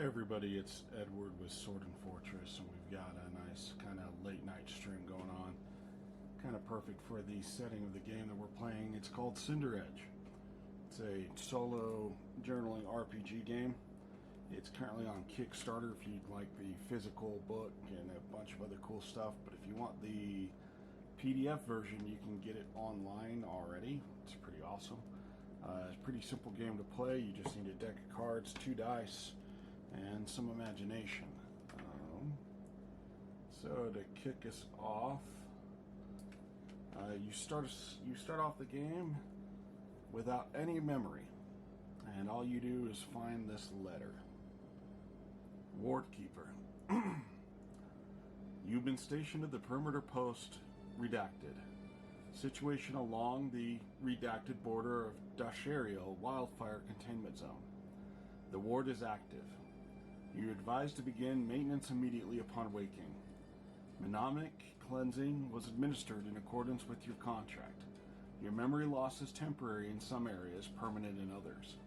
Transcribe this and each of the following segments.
Everybody, it's Edward with Sword and Fortress, and we've got a nice kind of late night stream going on. Kind of perfect for the setting of the game that we're playing. It's called Cinderedge. It's a solo journaling RPG game. It's currently on Kickstarter if you'd like the physical book and a bunch of other cool stuff. But if you want the PDF version, you can get it online already. It's pretty awesome. It's a pretty simple game to play. You just need a deck of cards, 2 dice, and some imagination. So to kick us off, you start off the game without any memory, and all you do is find this letter. Ward Keeper. You've been stationed at the perimeter post redacted. Situation along the redacted border of Dashariel Wildfire Containment Zone. The ward is active. You're advised to begin maintenance immediately upon waking. Mnemonic cleansing was administered in accordance with your contract. Your memory loss is temporary in some areas, permanent in others.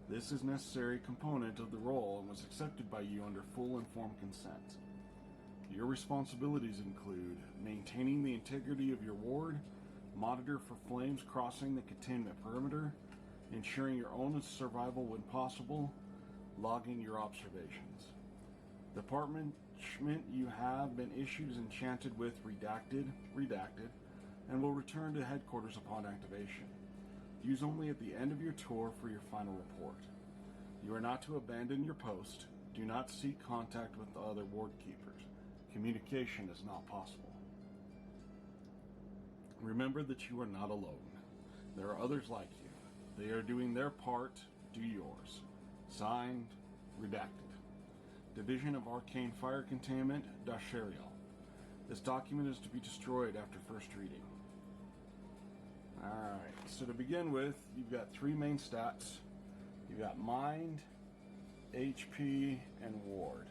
This is a necessary component of the role and was accepted by you under full informed consent. Your responsibilities include maintaining the integrity of your ward, monitor for flames crossing the containment perimeter, ensuring your own survival when possible, logging your observations. The department you have been issued is enchanted with redacted, and will return to headquarters upon activation. Use only at the end of your tour for your final report. You are not to abandon your post. Do not seek contact with the other ward keepers. Communication is not possible. Remember that you are not alone. There are others like you. They are doing their part, do yours. Signed, Redacted. Division of Arcane Fire Containment, Dashariel. This document is to be destroyed after first reading. Alright, so to begin with, you've got 3 main stats. You've got Mind, HP, and Ward.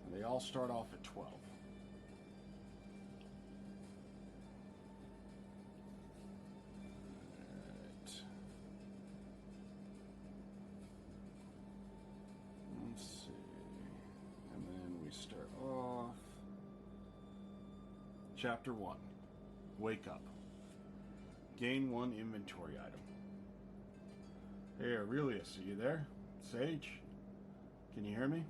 And they all start off at 12. Chapter 1. Wake Up. Gain 1 inventory item. Hey Aurelius, are you there? Sage? Can you hear me?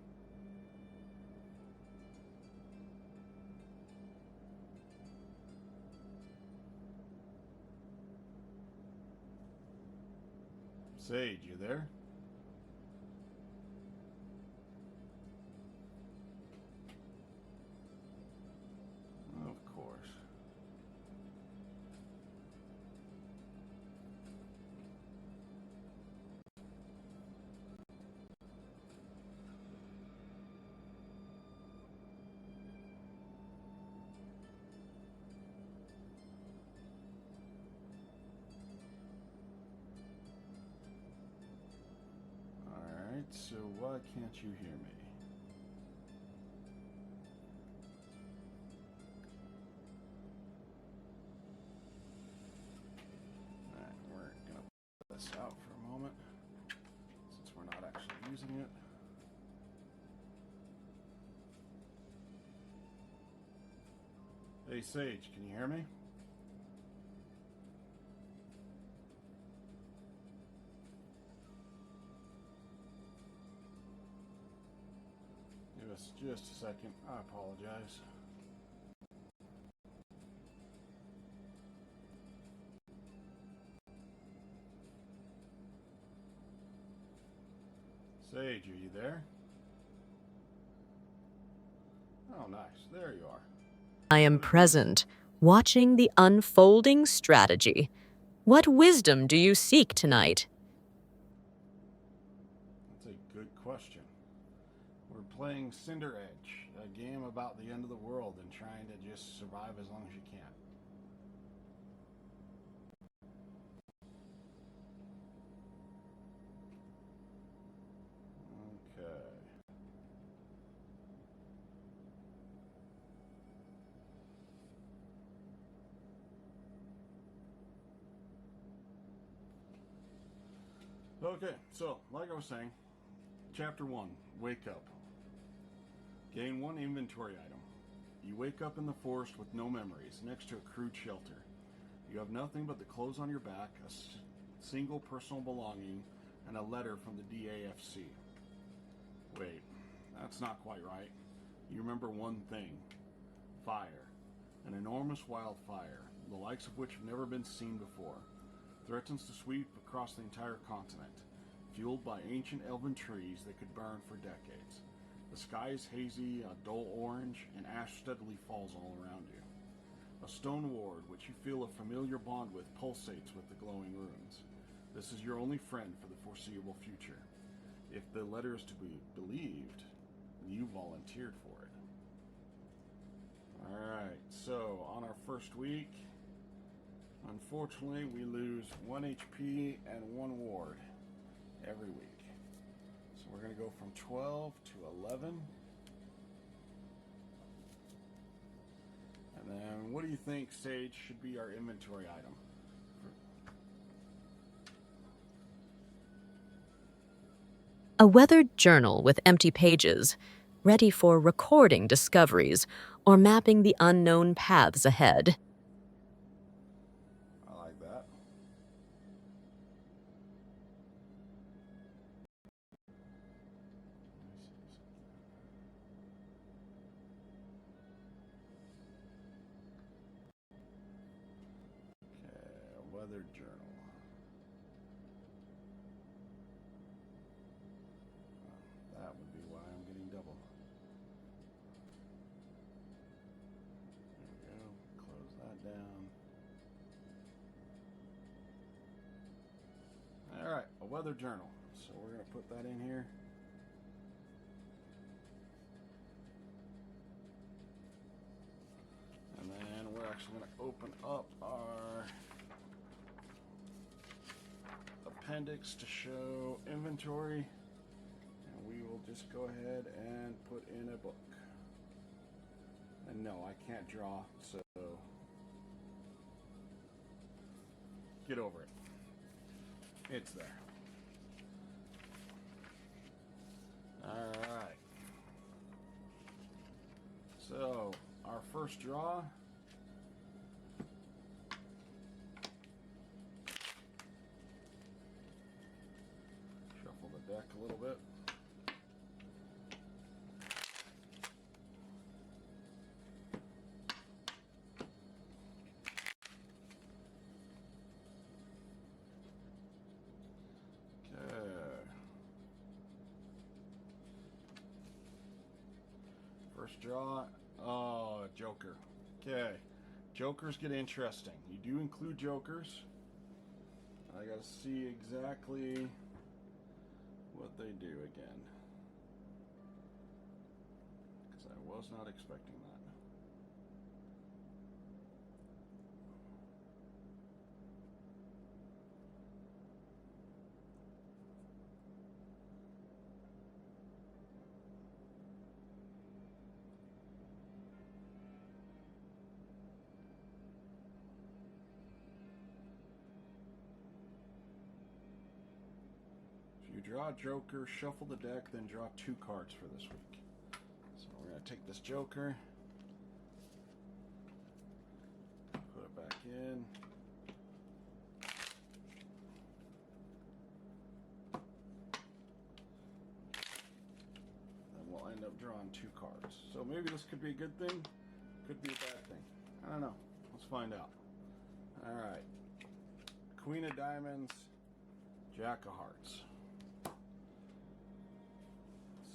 Sage, you there? So why can't you hear me? Alright, we're going to put this out for a moment, since we're not actually using it. Hey Sage, can you hear me? Just a second. I apologize. Sage, are you there? Oh, nice. There you are. I am present, watching the unfolding strategy. What wisdom do you seek tonight? That's a good question. We're playing Cinderedge, a game about the end of the world and trying to just survive as long as you can. Okay. Okay, so, like I was saying, Chapter 1, Wake Up. Gain 1 inventory item. You wake up in the forest with no memories, next to a crude shelter. You have nothing but the clothes on your back, a single personal belonging, and a letter from the DAFC. Wait, that's not quite right. You remember one thing. Fire. An enormous wildfire, the likes of which have never been seen before, threatens to sweep across the entire continent, fueled by ancient elven trees that could burn for decades. The sky is hazy, a dull orange, and ash steadily falls all around you. A stone ward, which you feel a familiar bond with, pulsates with the glowing runes. This is your only friend for the foreseeable future. If the letter is to be believed, you volunteered for it. Alright, so on our first week, unfortunately, we lose 1 HP and 1 ward every week. So we're going to go from 12 to 11. And then what do you think, Sage, should be our inventory item? A weathered journal with empty pages, ready for recording discoveries or mapping the unknown paths ahead. I like that. Okay, a weathered journal. That would be why I'm getting double. There we go. Close that down. Alright, a weather journal. So we're going to put that in here. And then we're actually going to open up our appendix to show inventory. And we will just go ahead and put in a book. And no, I can't draw, so get over it. It's there. Alright. So, our first draw. Shuffle the deck a little bit. First draw. Oh, Joker. Okay. Jokers get interesting. You do include jokers. I gotta see exactly what they do again. Because I was not expecting that. You draw a joker, shuffle the deck, then draw 2 cards for this week. So we're going to take this joker, put it back in. Then we'll end up drawing 2 cards. So maybe this could be a good thing, could be a bad thing. I don't know. Let's find out. Alright. Queen of Diamonds, Jack of Hearts.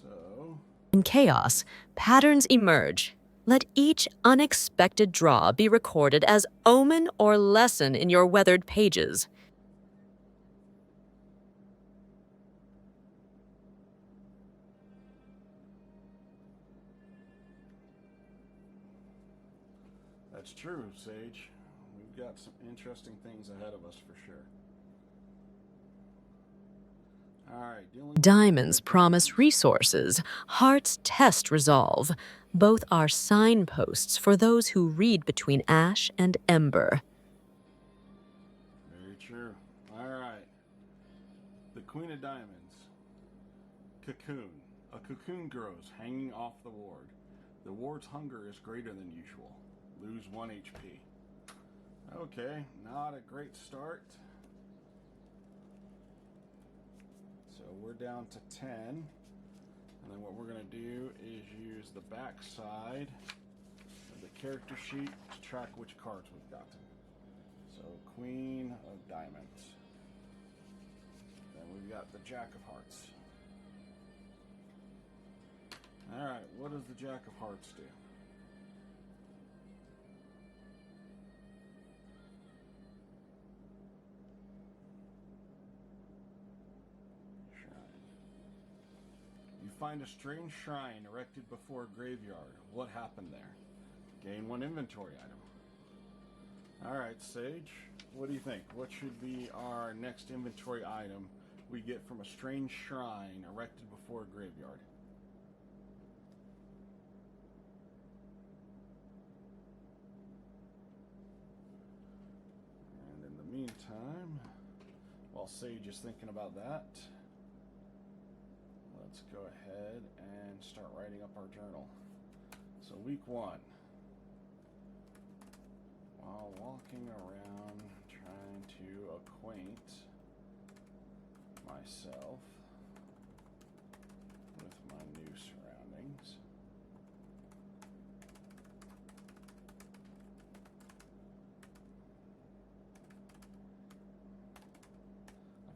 So, In chaos, patterns emerge. Let each unexpected draw be recorded as omen or lesson in your weathered pages. that's true, Sage. We've got some interesting things ahead of us for sure. Alright, dealing with Diamonds promise resources, hearts test resolve. Both are signposts for those who read between ash and ember. Very true. Alright. The Queen of Diamonds. Cocoon. A cocoon grows, hanging off the ward. The ward's hunger is greater than usual. Lose 1 HP. Okay, not a great start. So we're down to 10. And then what we're going to do is use the back side of the character sheet to track which cards we've gotten. So Queen of Diamonds. Then we've got the Jack of Hearts. Alright, what does the Jack of Hearts do? Shrine. You find a strange shrine erected before a graveyard. What happened there? Gain 1 inventory item. Alright, Sage, what do you think? What should be our next inventory item we get from a strange shrine erected before a graveyard? Meantime, while Sage is thinking about that, let's go ahead and start writing up our journal. So week 1, while walking around trying to acquaint myself with my new surroundings,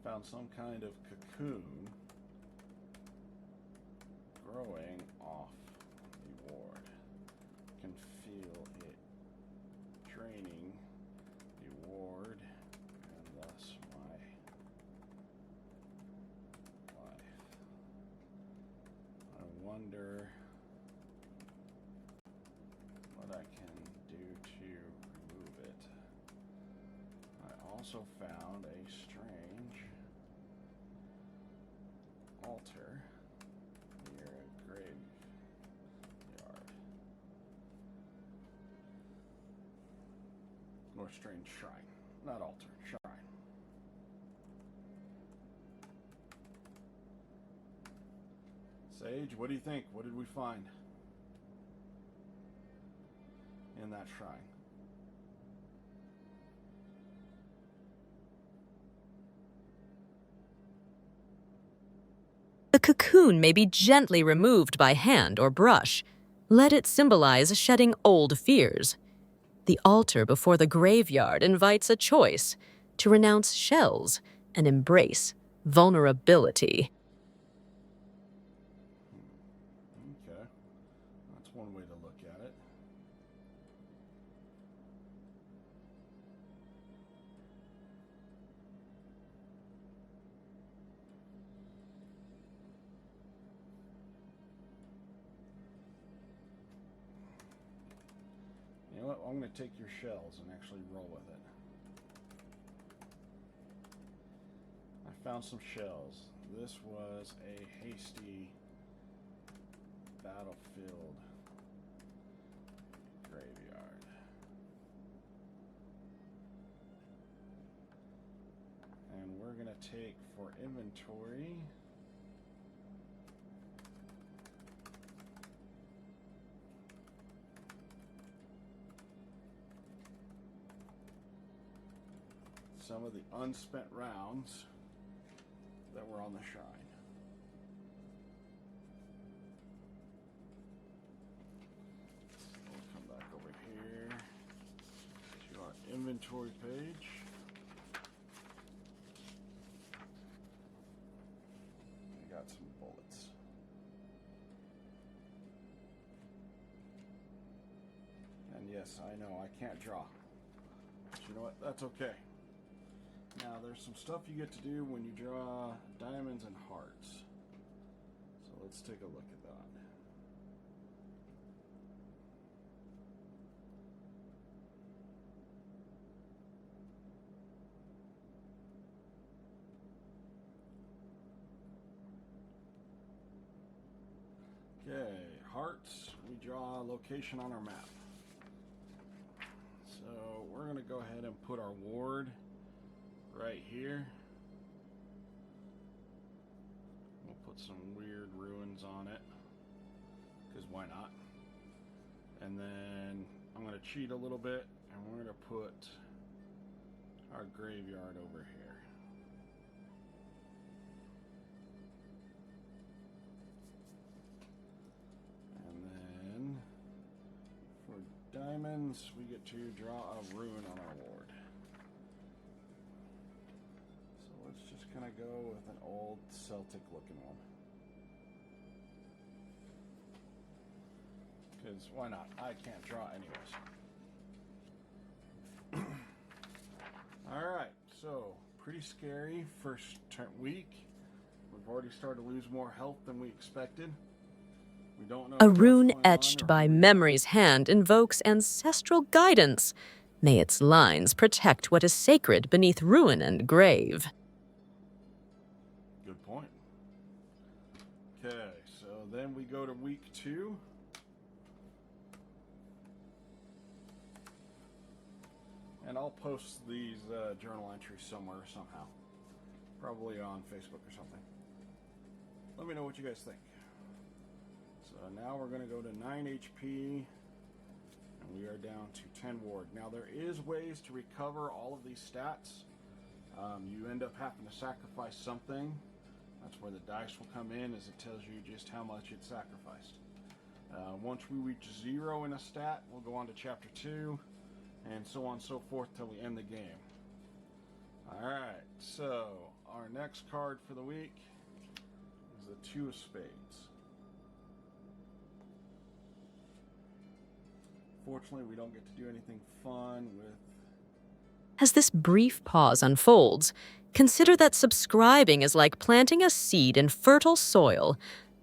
found some kind of cocoon growing off the ward. Can feel it draining the ward and thus my life. I wonder what I can do to remove it. I also found a strange altar near a graveyard. Or strange shrine. Not altar, shrine. Sage, what do you think? What did we find in that shrine? The cocoon may be gently removed by hand or brush. Let it symbolize shedding old fears. The altar before the graveyard invites a choice to renounce shells and embrace vulnerability. Okay, that's one way to look at it. You know what? I'm going to take your shells and actually roll with it. I found some shells. This was a hasty battlefield graveyard. And we're going to take for inventory some of the unspent rounds that were on the shrine. We'll come back over here to our inventory page. We got some bullets. And yes, I know I can't draw. But you know what? That's okay. Now there's some stuff you get to do when you draw diamonds and hearts. So let's take a look at that. Okay, hearts, we draw a location on our map. So we're going to go ahead and put our ward right here. We'll put some weird ruins on it, because why not? And then I'm going to cheat a little bit, and we're going to put our graveyard over here. And then for diamonds, we get to draw a rune on our ward. So let's just kind of go with an old Celtic looking one. Because why not? I can't draw anyways. Alright, so pretty scary first week. We've already started to lose more health than we expected. We don't know A what's rune going on etched or by who we are. memory's hand invokes ancestral guidance. May its lines protect what is sacred beneath ruin and grave. Good point. Okay, so then we go to week 2. And I'll post these journal entries somewhere somehow. Probably on Facebook or something. Let me know what you guys think. So now we're going to go to 9 HP. And we are down to 10 ward. Now there is ways to recover all of these stats. You end up having to sacrifice something. That's where the dice will come in, as it tells you just how much it sacrificed. Once we reach 0 in a stat, we'll go on to chapter 2. And so on and so forth till we end the game. Alright, so our next card for the week is the 2 of Spades. Fortunately, we don't get to do anything fun with... As this brief pause unfolds, consider that subscribing is like planting a seed in fertile soil,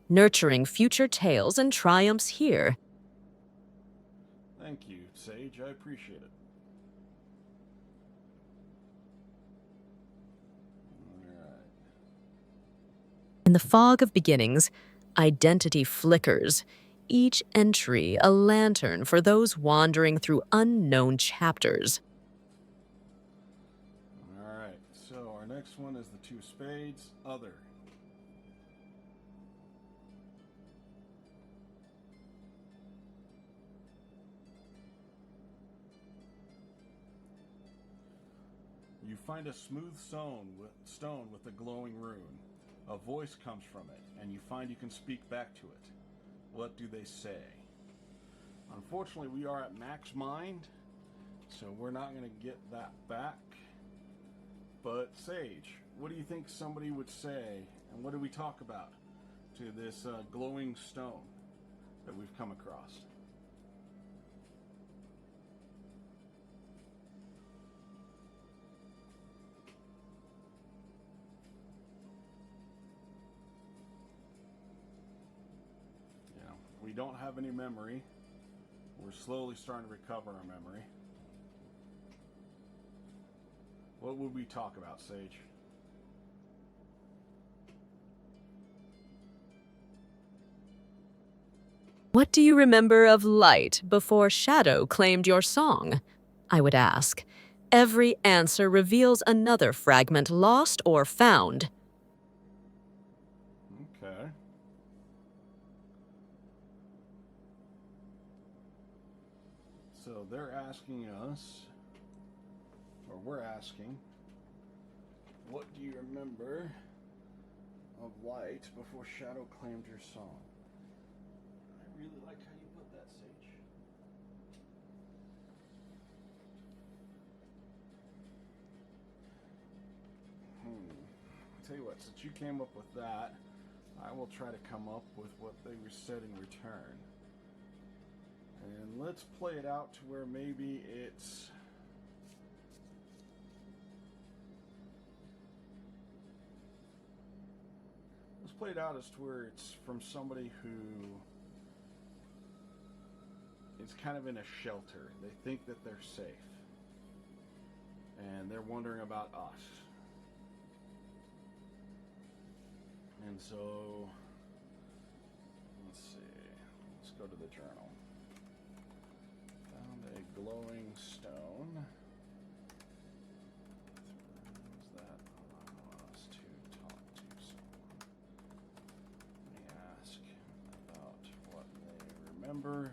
nurturing future tales and triumphs here. Thank you, Sage. I appreciate it. Alright. In the fog of beginnings, identity flickers, each entry a lantern for those wandering through unknown chapters. Alright, so our next one is the 2 of Spades, Other. You find a smooth stone with a glowing rune. A voice comes from it, and you find you can speak back to it. What do they say? Unfortunately, we are at max mind, so we're not going to get that back. But Sage, what do you think somebody would say, and what do we talk about to this glowing stone that we've come across? We don't have any memory. We're slowly starting to recover our memory. What would we talk about, Sage? What do you remember of light before shadow claimed your song? I would ask. Every answer reveals another fragment lost or found. Okay. So they're asking us, or we're asking, what do you remember of light before shadow claimed your song? I really like how you put that, Sage. I'll tell you what, since you came up with that, I will try to come up with what they said in return. And let's play it out to where maybe it's... Let's play it out as to where it's from somebody who is kind of in a shelter. They think that they're safe. And they're wondering about us. And so, let's see. Let's go to the journal. Found a glowing stone. Who's that allow us to talk to someone? ember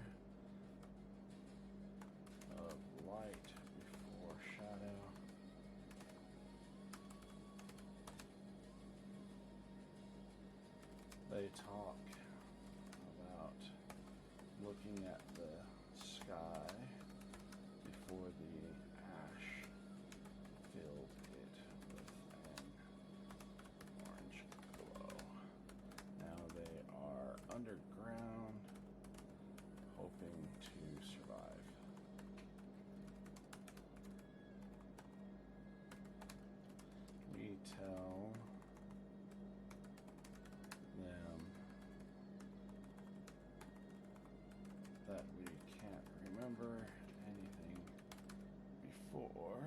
of light before shadow. They talk about looking at the sky before the ash filled it with an orange glow. Now they are underground, hoping to survive. We tell them that we can't remember anything before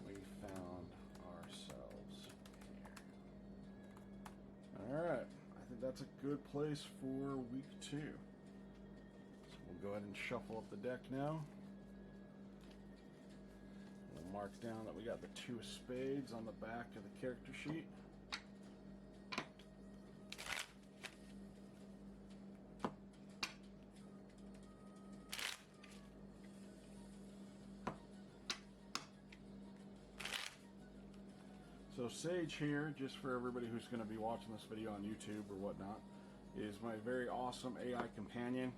we found ourselves here. Alright, I think that's a good place for week 2. So we'll go ahead and shuffle up the deck now. We'll mark down that we got the 2 of spades on the back of the character sheet. So Sage here, just for everybody who's going to be watching this video on YouTube or whatnot, is my very awesome AI companion.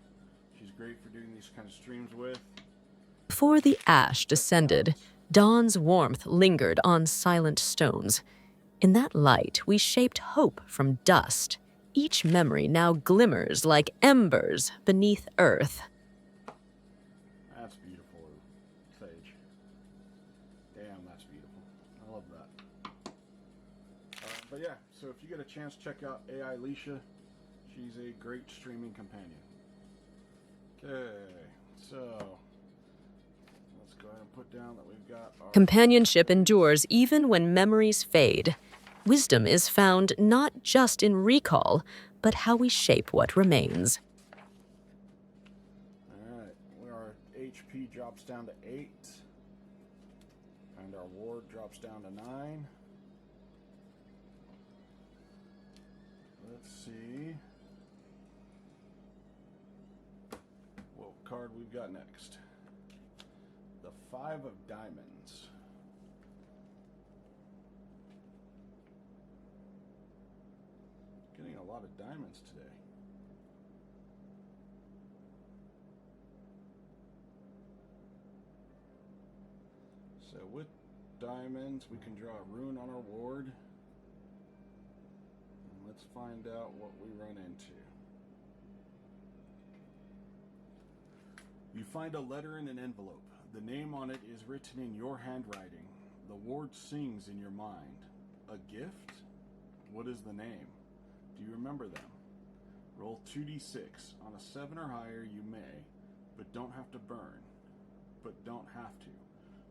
She's great for doing these kind of streams with. Before the ash descended, dawn's warmth lingered on silent stones. In that light, we shaped hope from dust. Each memory now glimmers like embers beneath earth. That's beautiful, Sage. Damn, that's beautiful. I love that. But yeah, so if you get a chance, check out AI Leisha. She's a great streaming companion. Okay, so let's go ahead and put down that we've got our... Companionship endures even when memories fade. Wisdom is found not just in recall, but how we shape what remains. Alright, our HP drops down to 8. And our ward drops down to 9. Let's see what card we've got next. The 5 of Diamonds. Getting a lot of diamonds today. So with diamonds, we can draw a rune on our ward. And let's find out what we run into. You find a letter in an envelope. The name on it is written in your handwriting. The word sings in your mind. A gift? What is the name? Do you remember them? Roll 2d6. On a 7 or higher, you may, but don't have to burn. But don't have to.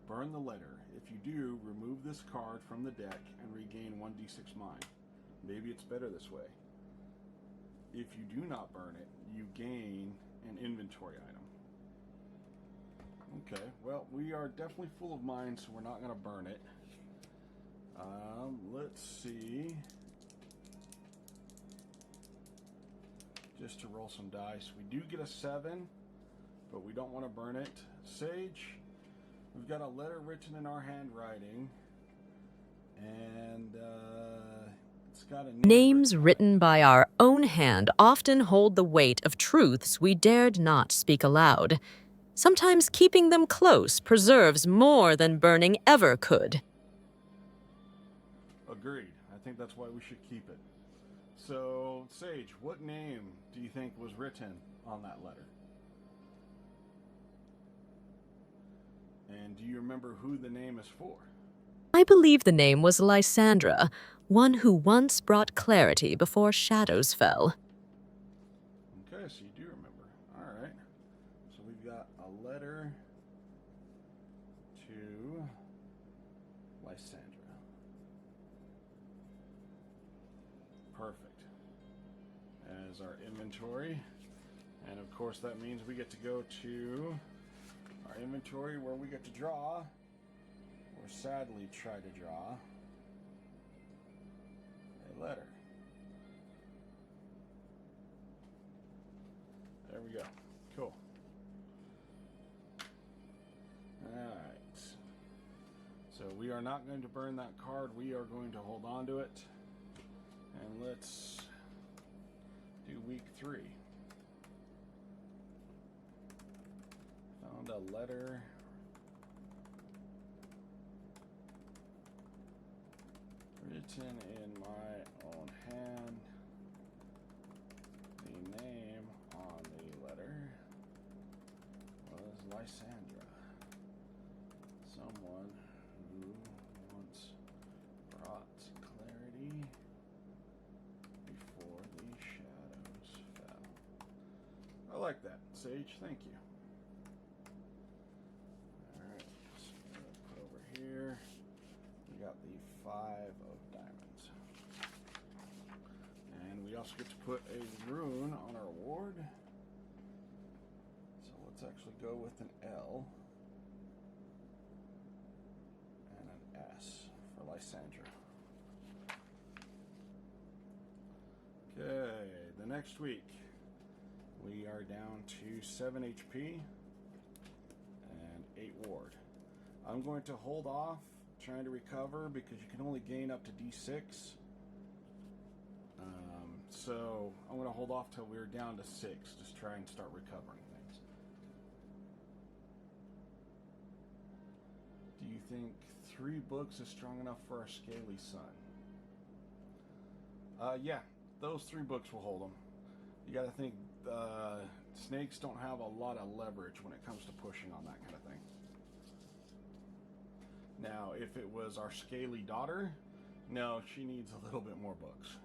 Burn the letter. If you do, remove this card from the deck and regain 1d6 mind. Maybe it's better this way. If you do not burn it, you gain an inventory item. Okay, well, we are definitely full of mine, so we're not going to burn it. Let's see. Just to roll some dice. We do get a 7, but we don't want to burn it. Sage, we've got a letter written in our handwriting, and it's got a name. Names written by our own hand often hold the weight of truths we dared not speak aloud. Sometimes keeping them close preserves more than burning ever could. Agreed. I think that's why we should keep it. So, Sage, what name do you think was written on that letter? And do you remember who the name is for? I believe the name was Lysandra, one who once brought clarity before shadows fell. Okay, so you do remember. All right. So we've got a letter to Lysandra. Perfect. As our inventory. And of course that means we get to go to our inventory where we get to draw, or sadly try to draw, a letter. we go. Cool. Alright. So we are not going to burn that card. We are going to hold on to it. And let's do week 3. Found a letter. Written in my own hand. The name on the letter was Lysandra. Someone who once brought clarity before the shadows fell. I like that, Sage. Thank you. Alright, so I'm going to put over here. We got the 5 of diamonds. And we also get to put a rune on our ward. So let's actually go with an L and an S for Lysandra. Okay, the next week we are down to 7 HP and 8 ward. I'm going to hold off trying to recover because you can only gain up to D6. So I'm going to hold off till we're down to 6. Just try and start recovering things. Do you think 3 books is strong enough for our scaly son? Yeah, those 3 books will hold them. You got to think snakes don't have a lot of leverage when it comes to pushing on that kind of thing. Now, if it was our scaly daughter, no, she needs a little bit more books.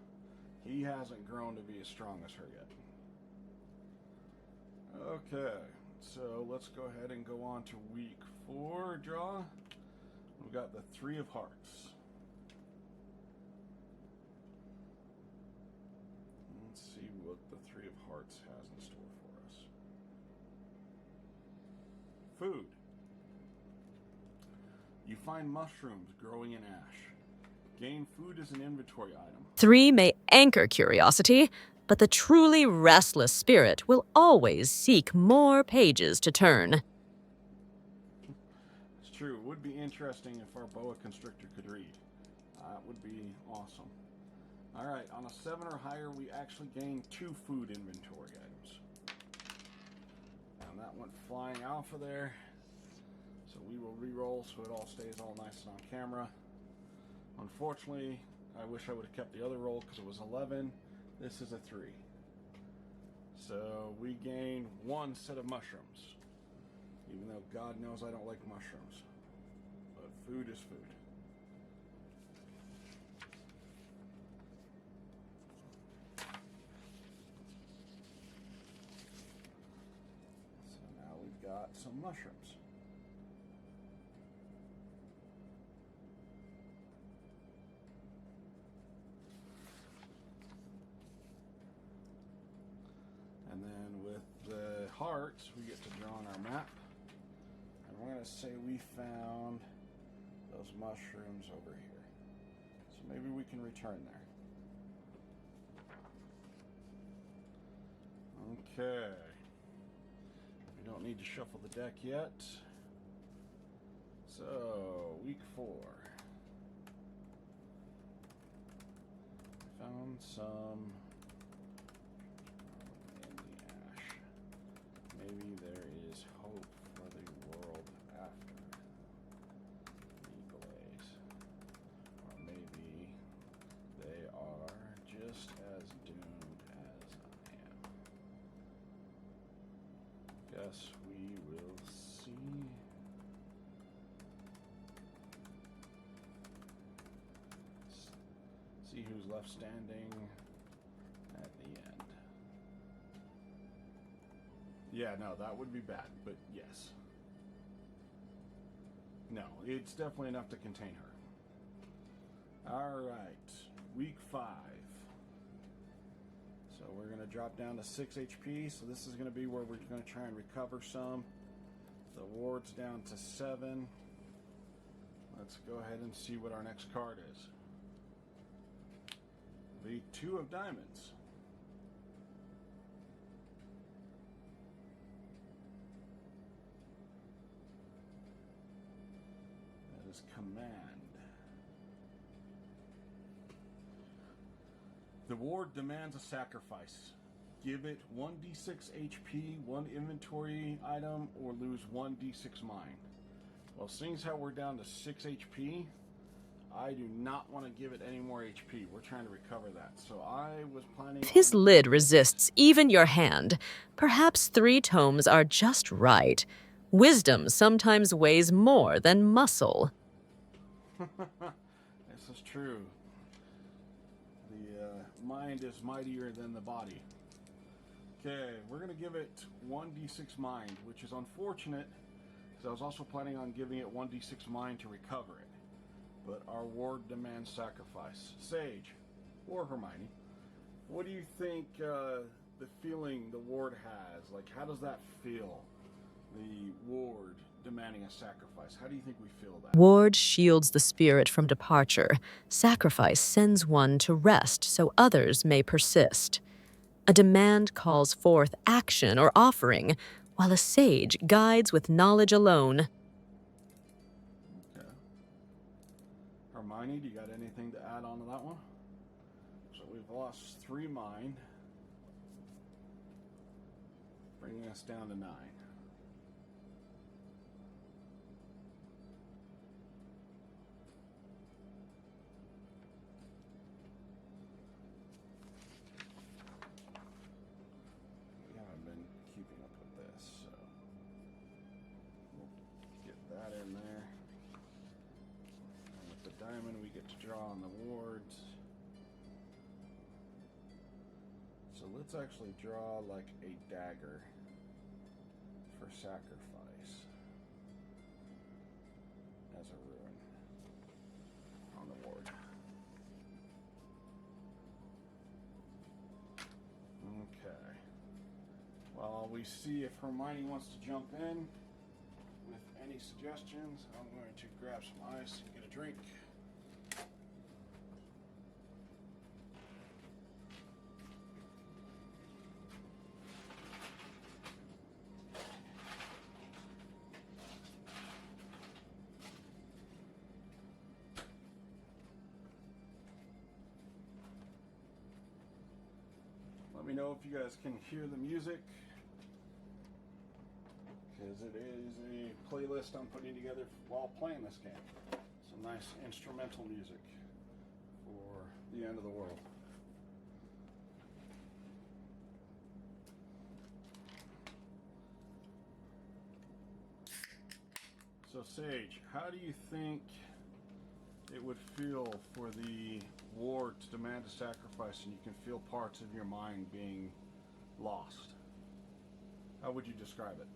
He hasn't grown to be as strong as her yet. Okay, so let's go ahead and go on to week 4 draw. We've got the 3 of Hearts. Let's see what the 3 of Hearts has in store for us. Food. You find mushrooms growing in ash. Gain food as an inventory item. 3 may anchor curiosity, but the truly restless spirit will always seek more pages to turn. It's true. It would be interesting if our boa constrictor could read. That would be awesome. Alright, on a 7 or higher, we actually gain 2 food inventory items. And that went flying off of there. So we will re-roll so it all stays all nice and on camera. Unfortunately, I wish I would have kept the other roll because it was 11. This is a 3. So we gain 1 set of mushrooms. Even though God knows I don't like mushrooms. But food is food. So now we've got some mushrooms. And then with the hearts, we get to draw on our map. And we're going to say we found those mushrooms over here. So maybe we can return there. Okay. We don't need to shuffle the deck yet. So, week 4. Found some in the ash. Maybe there is hope for the world after the blaze. Or maybe they are just as doomed as I am. Guess we will see. See who's left standing at the end. Yeah, no, that would be bad, but yes. No, it's definitely enough to contain her. Alright, week 5. So we're going to drop down to 6 HP, so this is going to be where we're going to try and recover some. The ward's down to 7. Let's go ahead and see what our next card is. The 2 of diamonds. is command. The ward demands a sacrifice. Give it 1d6 HP, 1 inventory item, or lose 1d6 mind. Well, seeing as how we're down to 6 HP, I do not want to give it any more HP. We're trying to recover that. So I was planning His lid resists even your hand. Perhaps 3 tomes are just right. Wisdom sometimes weighs more than muscle. This is true. The mind is mightier than the body. Okay, we're going to give it 1d6 mind, which is unfortunate, because I was also planning on giving it 1d6 mind to recover it. But our ward demands sacrifice. Sage, or Hermione, what do you think the feeling the ward has? Like, how does that feel? The ward demanding a sacrifice. How do you think we feel that? Ward shields the spirit from departure. Sacrifice sends one to rest so others may persist. A demand calls forth action or offering, while a sage guides with knowledge alone. Okay. Hermione, do you got anything to add on to that one? So we've lost 3 mind, bringing us down to 9. We haven't been keeping up with this, so we'll get that in there. And with the diamond, we get to draw on the wards. So let's actually draw like a dagger for sacrifice as a ruin on the ward. Okay. While we see if Hermione wants to jump in with any suggestions, I'm going to grab some ice and get a drink. Let me know if you guys can hear the music, because it is a playlist I'm putting together while playing this game. Some nice instrumental music for the end of the world. So Sage, how do you think it would feel for the ward to demand a sacrifice and you can feel parts of your mind being lost? How would you describe it?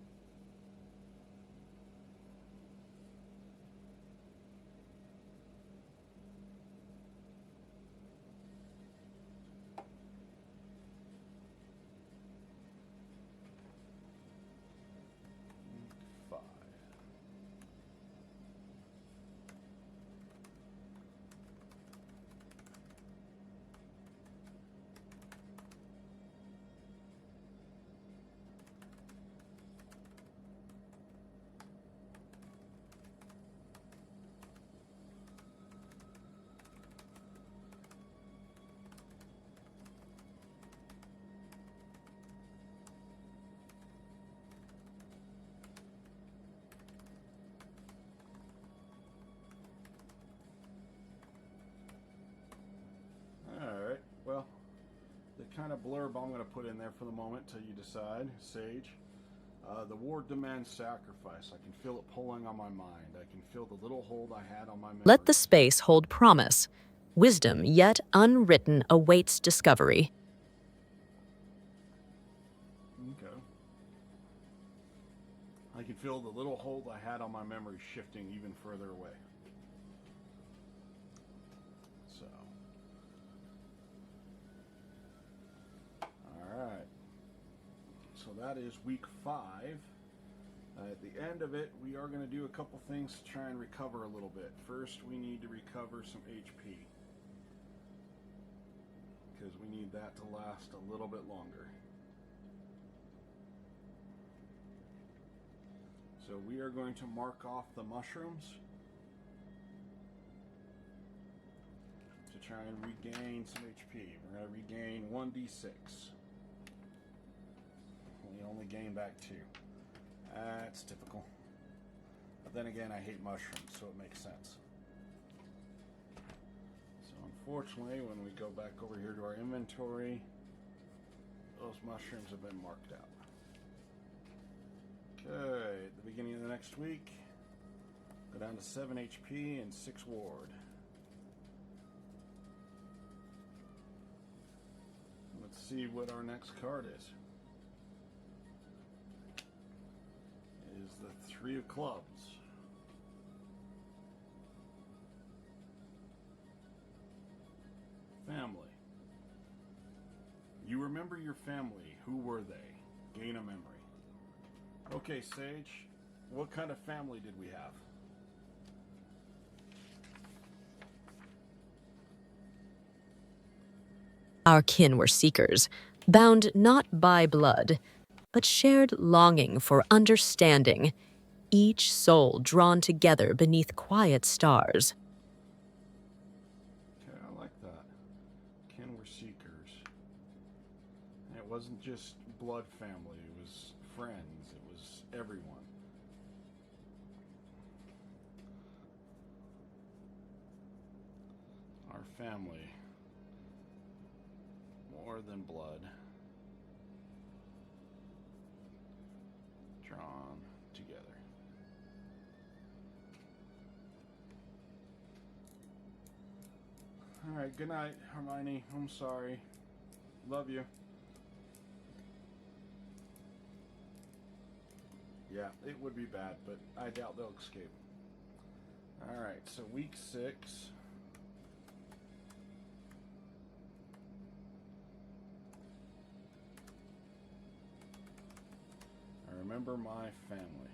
Alright, well, the kind of blurb I'm going to put in there for the moment till you decide, Sage. The ward demands sacrifice. I can feel it pulling on my mind. I can feel the little hold I had on my memory. Let the space hold promise. Wisdom yet unwritten awaits discovery. Okay. I can feel the little hold I had on my memory shifting even further away. So. Alright. So that is week 5. At the end of it, we are going to do a couple things to try and recover a little bit. First, we need to recover some HP, because we need that to last a little bit longer. So we are going to mark off the mushrooms try and regain some HP. We're going to regain 1d6. We only gain back 2. That's typical. But then again, I hate mushrooms, so it makes sense. So unfortunately, when we go back over here to our inventory, those mushrooms have been marked out. Okay, at the beginning of the next week, go down to 7 HP and 6 ward. Let's see what our next card is. It is the 3 of clubs. Family. You remember your family. Who were they? Gain a memory. Okay, Sage, what kind of family did we have? Our kin were seekers, bound not by blood, but shared longing for understanding, each soul drawn together beneath quiet stars. Okay, I like that. Kin were seekers. And it wasn't just blood family, it was friends, it was everyone. Our family. More than blood. Drawn together. Alright, good night, Hermione. I'm sorry. Love you. Yeah, it would be bad, but I doubt they'll escape. Alright, so week 6. I remember my family.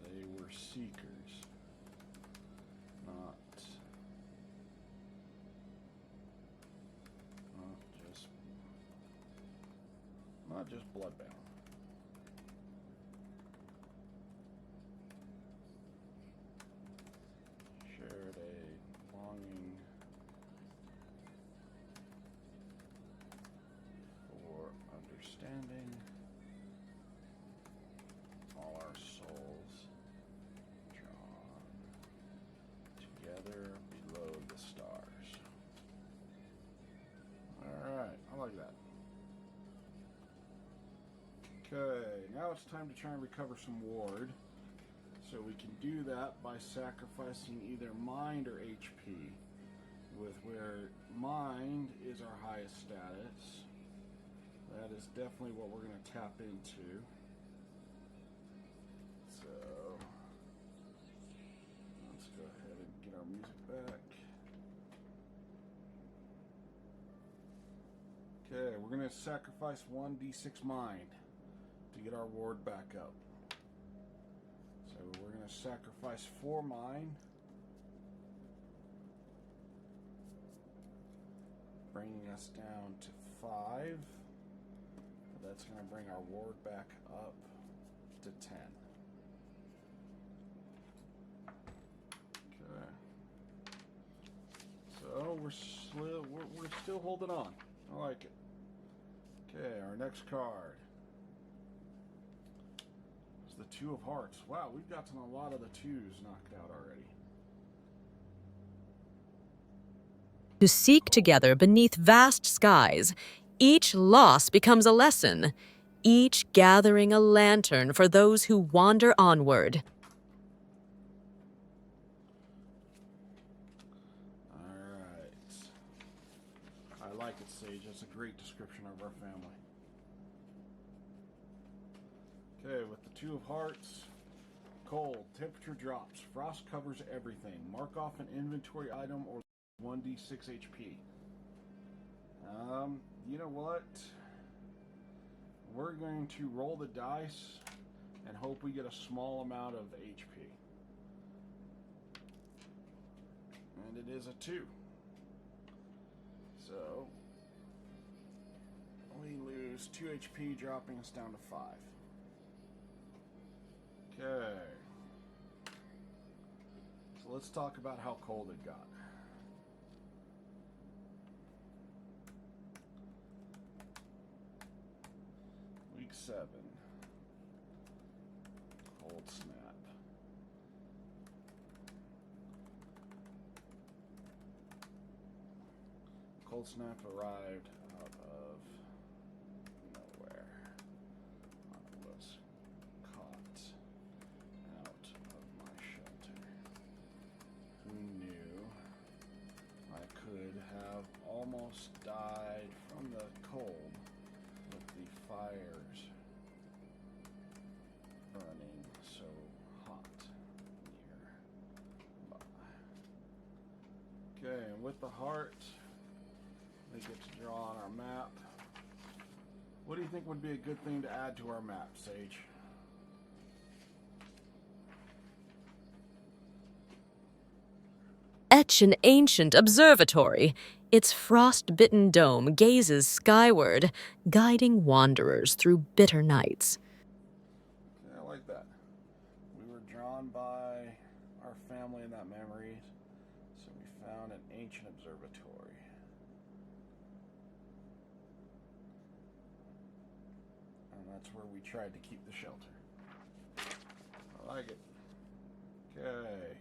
They were seekers, not just bloodbound. Shared a longing for understanding. All our souls drawn together below the stars. Alright, I like that. Okay, now it's time to try and recover some ward. So we can do that by sacrificing either mind or HP, with where mind is our highest status. That is definitely what we're going to tap into. So let's go ahead and get our music back. Okay, we're going to sacrifice 1d6 mind to get our ward back up. So we're going to sacrifice 4 mind, bringing us down to 5. That's going to bring our ward back up to 10. Okay. So we're still holding on. I like it. Okay, our next card. The 2 of hearts. Wow, we've gotten a lot of the 2s knocked out already. To seek together beneath vast skies, each loss becomes a lesson, each gathering a lantern for those who wander onward. Alright. I like it, Sage. That's a great description of our family. Okay, with the 2 of hearts, cold, temperature drops, frost covers everything. Mark off an inventory item or 1d6 HP. You know what? We're going to roll the dice and hope we get a small amount of HP. And it is a 2. So we lose 2 HP, dropping us down to 5. Okay. So let's talk about how cold it got. Week 7. Cold snap. Cold snap arrived out of nowhere. I was caught out of my shelter. Who knew I could have almost died from the cold with the fires burning so hot nearby. Okay, and with the heart, we get to draw on our map. What do you think would be a good thing to add to our map, Sage? Etch an ancient observatory. Its frost-bitten dome gazes skyward, guiding wanderers through bitter nights. Yeah, I like that. We were drawn by our family and that memory, so we found an ancient observatory. And that's where we tried to keep the shelter. I like it. Okay.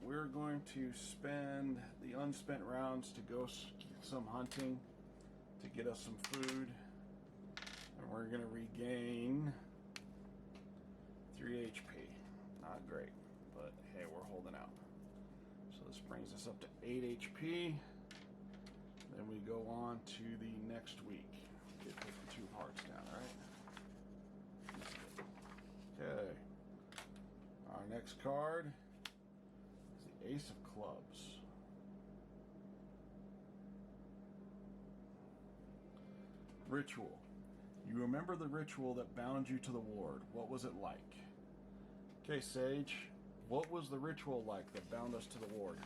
We're going to spend the unspent rounds to go some hunting to get us some food, and we're going to regain 3 HP. Not great, but hey, we're holding out. So this brings us up to 8 HP. Then we go on to the next week. Get 52 hearts down, right? Okay. Our next card is the Ace of Clubs. Ritual. You remember the ritual that bound you to the ward. What was it like? Okay, Sage. What was the ritual like that bound us to the ward?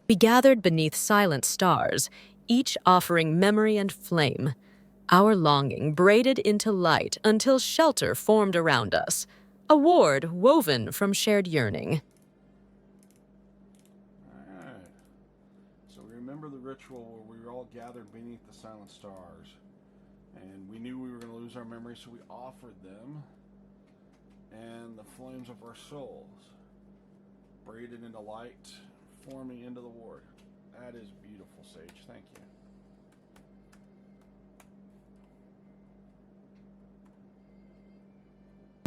We gathered beneath silent stars, each offering memory and flame. Our longing braided into light until shelter formed around us, a ward woven from shared yearning. Alright. So we remember the ritual where we were all gathered beneath the silent stars. And we knew we were going to lose our memories, so we offered them. And the flames of our souls braided into light, forming into the ward. That is beautiful, Sage. Thank you.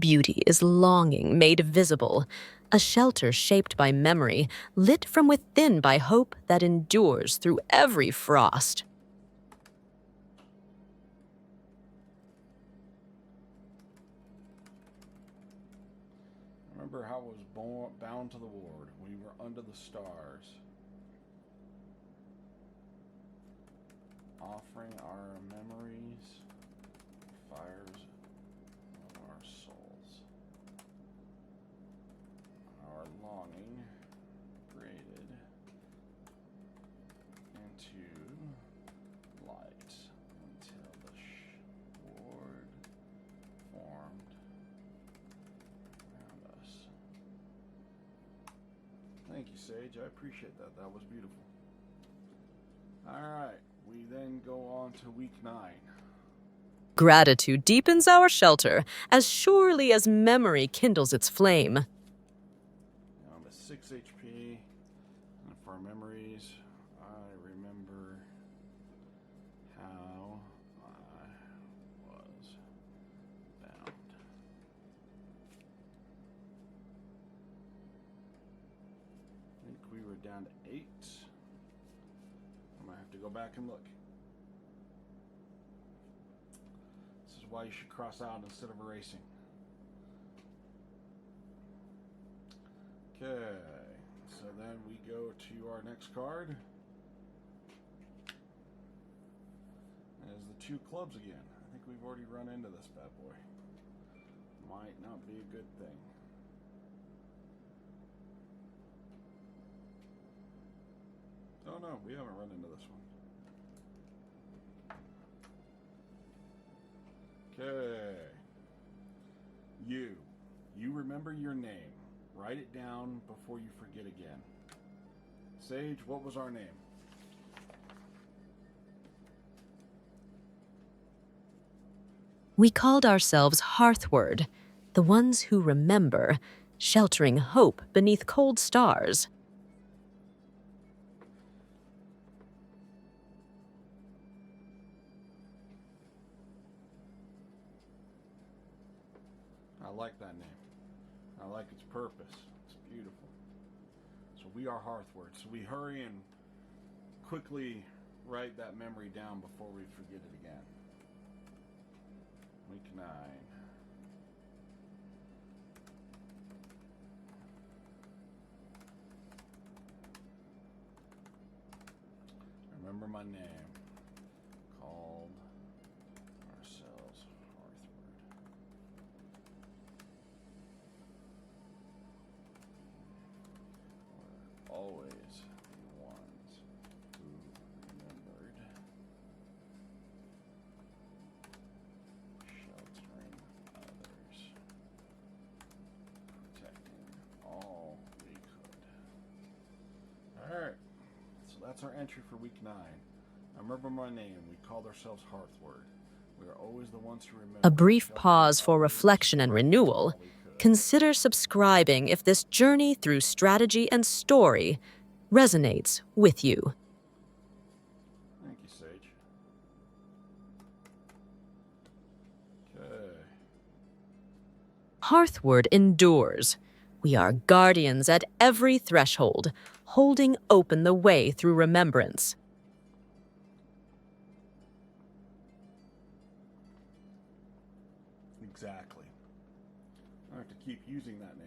Beauty is longing made visible, a shelter shaped by memory, lit from within by hope that endures through every frost. Remember how it was bound to the ward. We were under the stars, offering our memories, fires of our souls, our longing braided into light until the ward formed around us. Thank you, Sage. I appreciate that. That was beautiful. Alright, we then go on to week 9. Gratitude deepens our shelter as surely as memory kindles its flame. Now I'm at 6 HP, and for our memories, I remember how I was bound. I think we were down to 8. I might have to go back and look. This is why you should cross out instead of erasing. Okay, so then we go to our next card. There's the 2 clubs again. I think we've already run into this bad boy. Might not be a good thing. Oh no, we haven't run into this one. Okay. You remember your name. Write it down before you forget again. Sage, what was our name? We called ourselves Hearthward, the ones who remember, sheltering hope beneath cold stars. I like that name. I like its purpose. It's beautiful. So we are Hearthward. So we hurry and quickly write that memory down before we forget it again. Week 9. Remember my name. Called ourselves Hearthward. We're always the ones who remembered, sheltering others, protecting all we could. Alright, so that's our entry for week 9. I remember my name. We called ourselves Hearthward. We are always the ones who remember. A brief pause for reflection and renewal. Consider subscribing if this journey through strategy and story resonates with you. Thank you, Sage. Okay. Hearthward endures. We are guardians at every threshold, holding open the way through remembrance. Exactly. I have to keep using that name.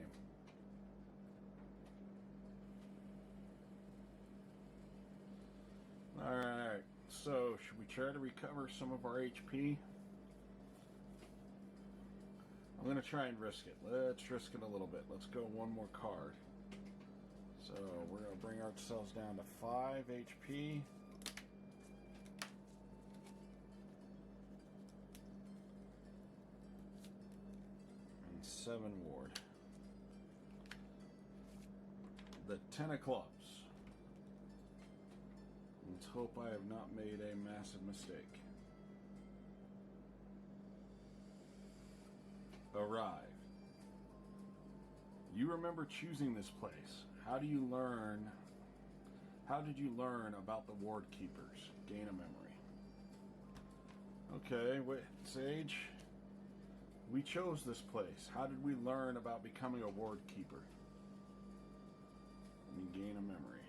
Alright, so should we try to recover some of our HP? I'm going to try and risk it. Let's risk it a little bit. Let's go one more card. So we're going to bring ourselves down to 5 HP. And 7 ward. The 10 of clubs. Let's hope I have not made a massive mistake. Arrive. You remember choosing this place. How did you learn about the ward keepers? Gain a memory. Okay, wait, Sage. We chose this place. How did we learn about becoming a ward keeper? Let me gain a memory.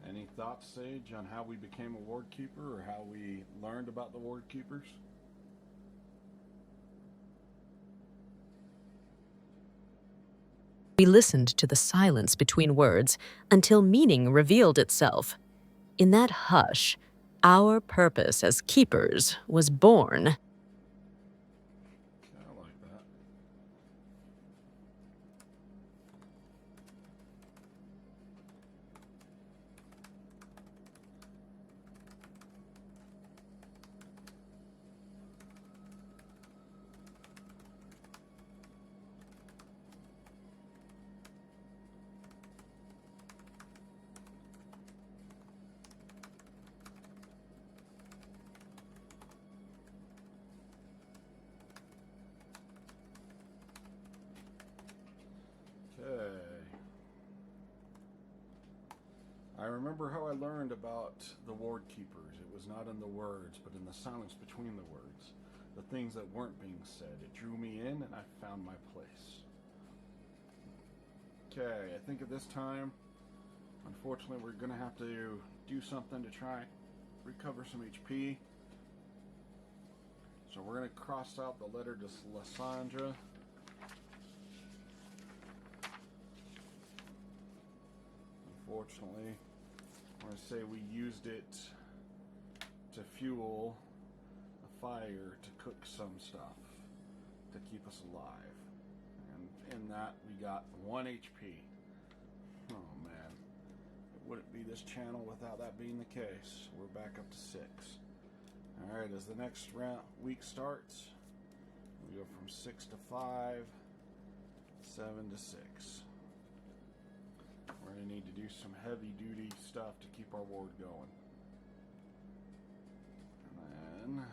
Any thoughts, Sage, on how we became a ward keeper or how we learned about the ward keepers? We listened to the silence between words until meaning revealed itself. In that hush, our purpose as keepers was born. I like that. remember how I learned about the ward keepers. It was not in the words, but in the silence between the words. The things that weren't being said. It drew me in and I found my place. Okay, I think at this time, unfortunately, we're going to have to do something to try recover some HP. So we're going to cross out the letter to Lysandra. Unfortunately, I'm going to say we used it to fuel a fire to cook some stuff to keep us alive. And in that, we got 1 HP. Oh man, it wouldn't be this channel without that being the case. We're back up to 6. Alright, as the next week starts, we go from 6 to 5, 7 to 6. We're going to need to do some heavy duty stuff to keep our ward going. And then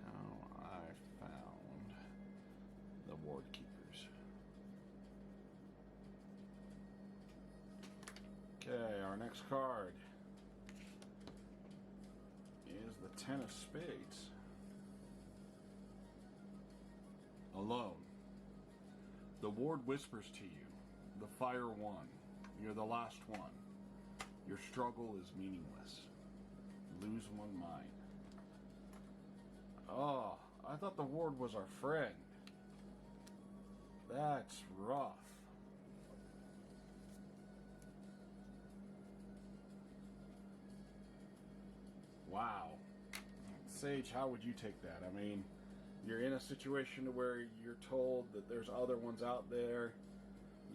how I found the ward keepers. Okay, our next card is the 10 of Spades. Alone. The ward whispers to you, the fire won. You're the last one. Your struggle is meaningless. Lose one mind. Oh, I thought the ward was our friend. That's rough. Wow. Sage, how would you take that? I mean, you're in a situation where you're told that there's other ones out there.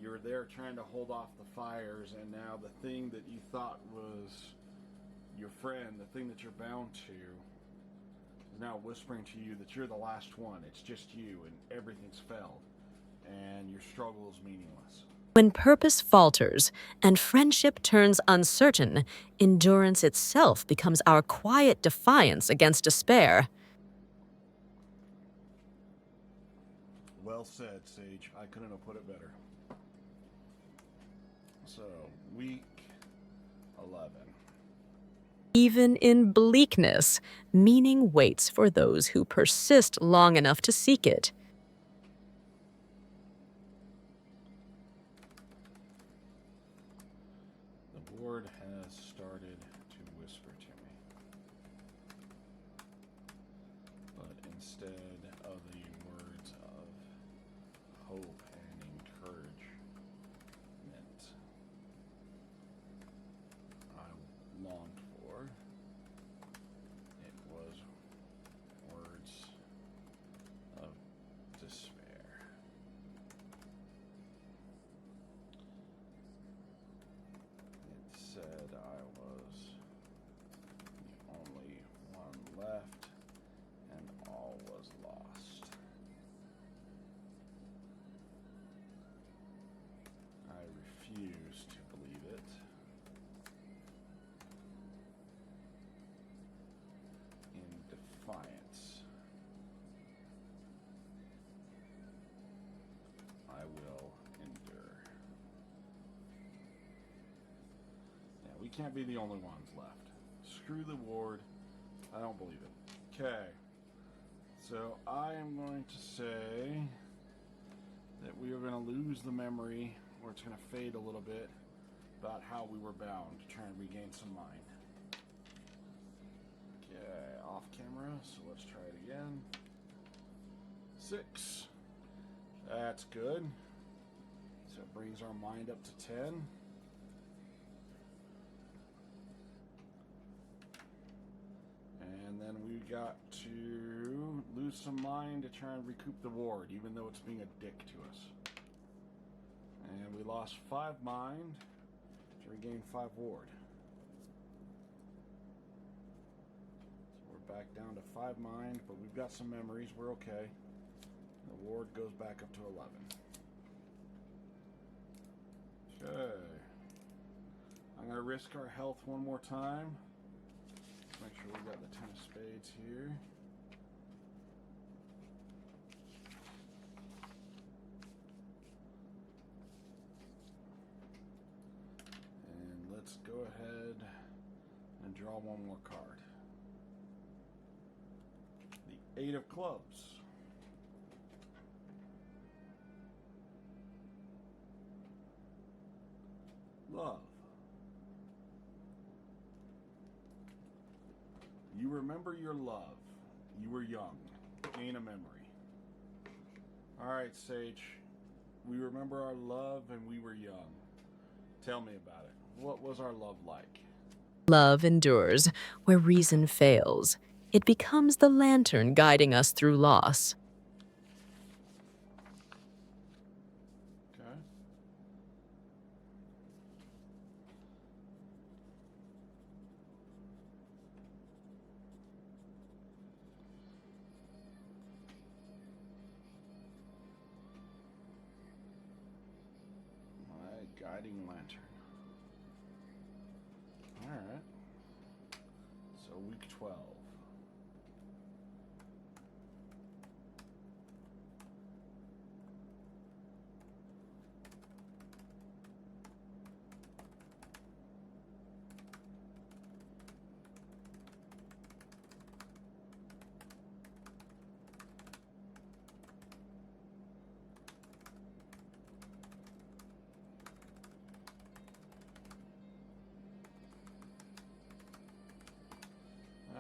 You're there trying to hold off the fires, and now the thing that you thought was your friend, the thing that you're bound to, is now whispering to you that you're the last one. It's just you, and everything's failed, and your struggle is meaningless. When purpose falters and friendship turns uncertain, endurance itself becomes our quiet defiance against despair. Well said, Sage. I couldn't have put it better. So, week 11. Even in bleakness, meaning waits for those who persist long enough to seek it. The board has started to whisper to me. But instead of the words of hope and encouragement, I longed for, it was words of despair. It said I was the only one left and all was lost. I refuse to believe it. In defiance, I will endure. Yeah, we can't be the only ones left. Screw the ward. I don't believe it. Okay. So I am going to say that we are going to lose the memory, or it's going to fade a little bit, about how we were bound to try and regain some mind. Okay, off camera, so let's try it again. 6. That's good. So it brings our mind up to 10. And then we got to lose some mind to try and recoup the ward, even though it's being a dick to us. And we lost 5 mind to regain 5 ward. So we're back down to 5 mind, but we've got some memories. We're okay. The ward goes back up to 11. Okay. I'm going to risk our health one more time. Make sure we got the 10 of spades here. draw one more card. The 8 of clubs. Love. You remember your love. You were young. Gain a memory. Alright, Sage. We remember our love and we were young. Tell me about it. What was our love like? Love endures where reason fails. It becomes the lantern guiding us through loss. Okay. My guiding lantern. Alright. So week 12.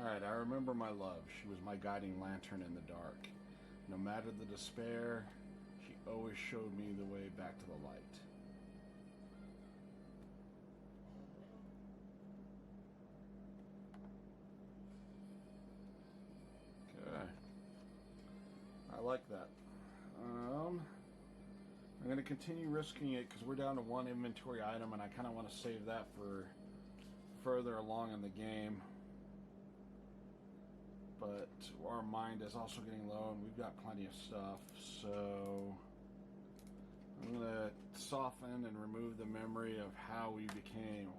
Alright, I remember my love. She was my guiding lantern in the dark. No matter the despair, she always showed me the way back to the light. Okay. I like that. I'm going to continue risking it because we're down to one inventory item and I kind of want to save that for further along in the game. But our mind is also getting low and we've got plenty of stuff, so I'm going to soften and remove the memory of how we became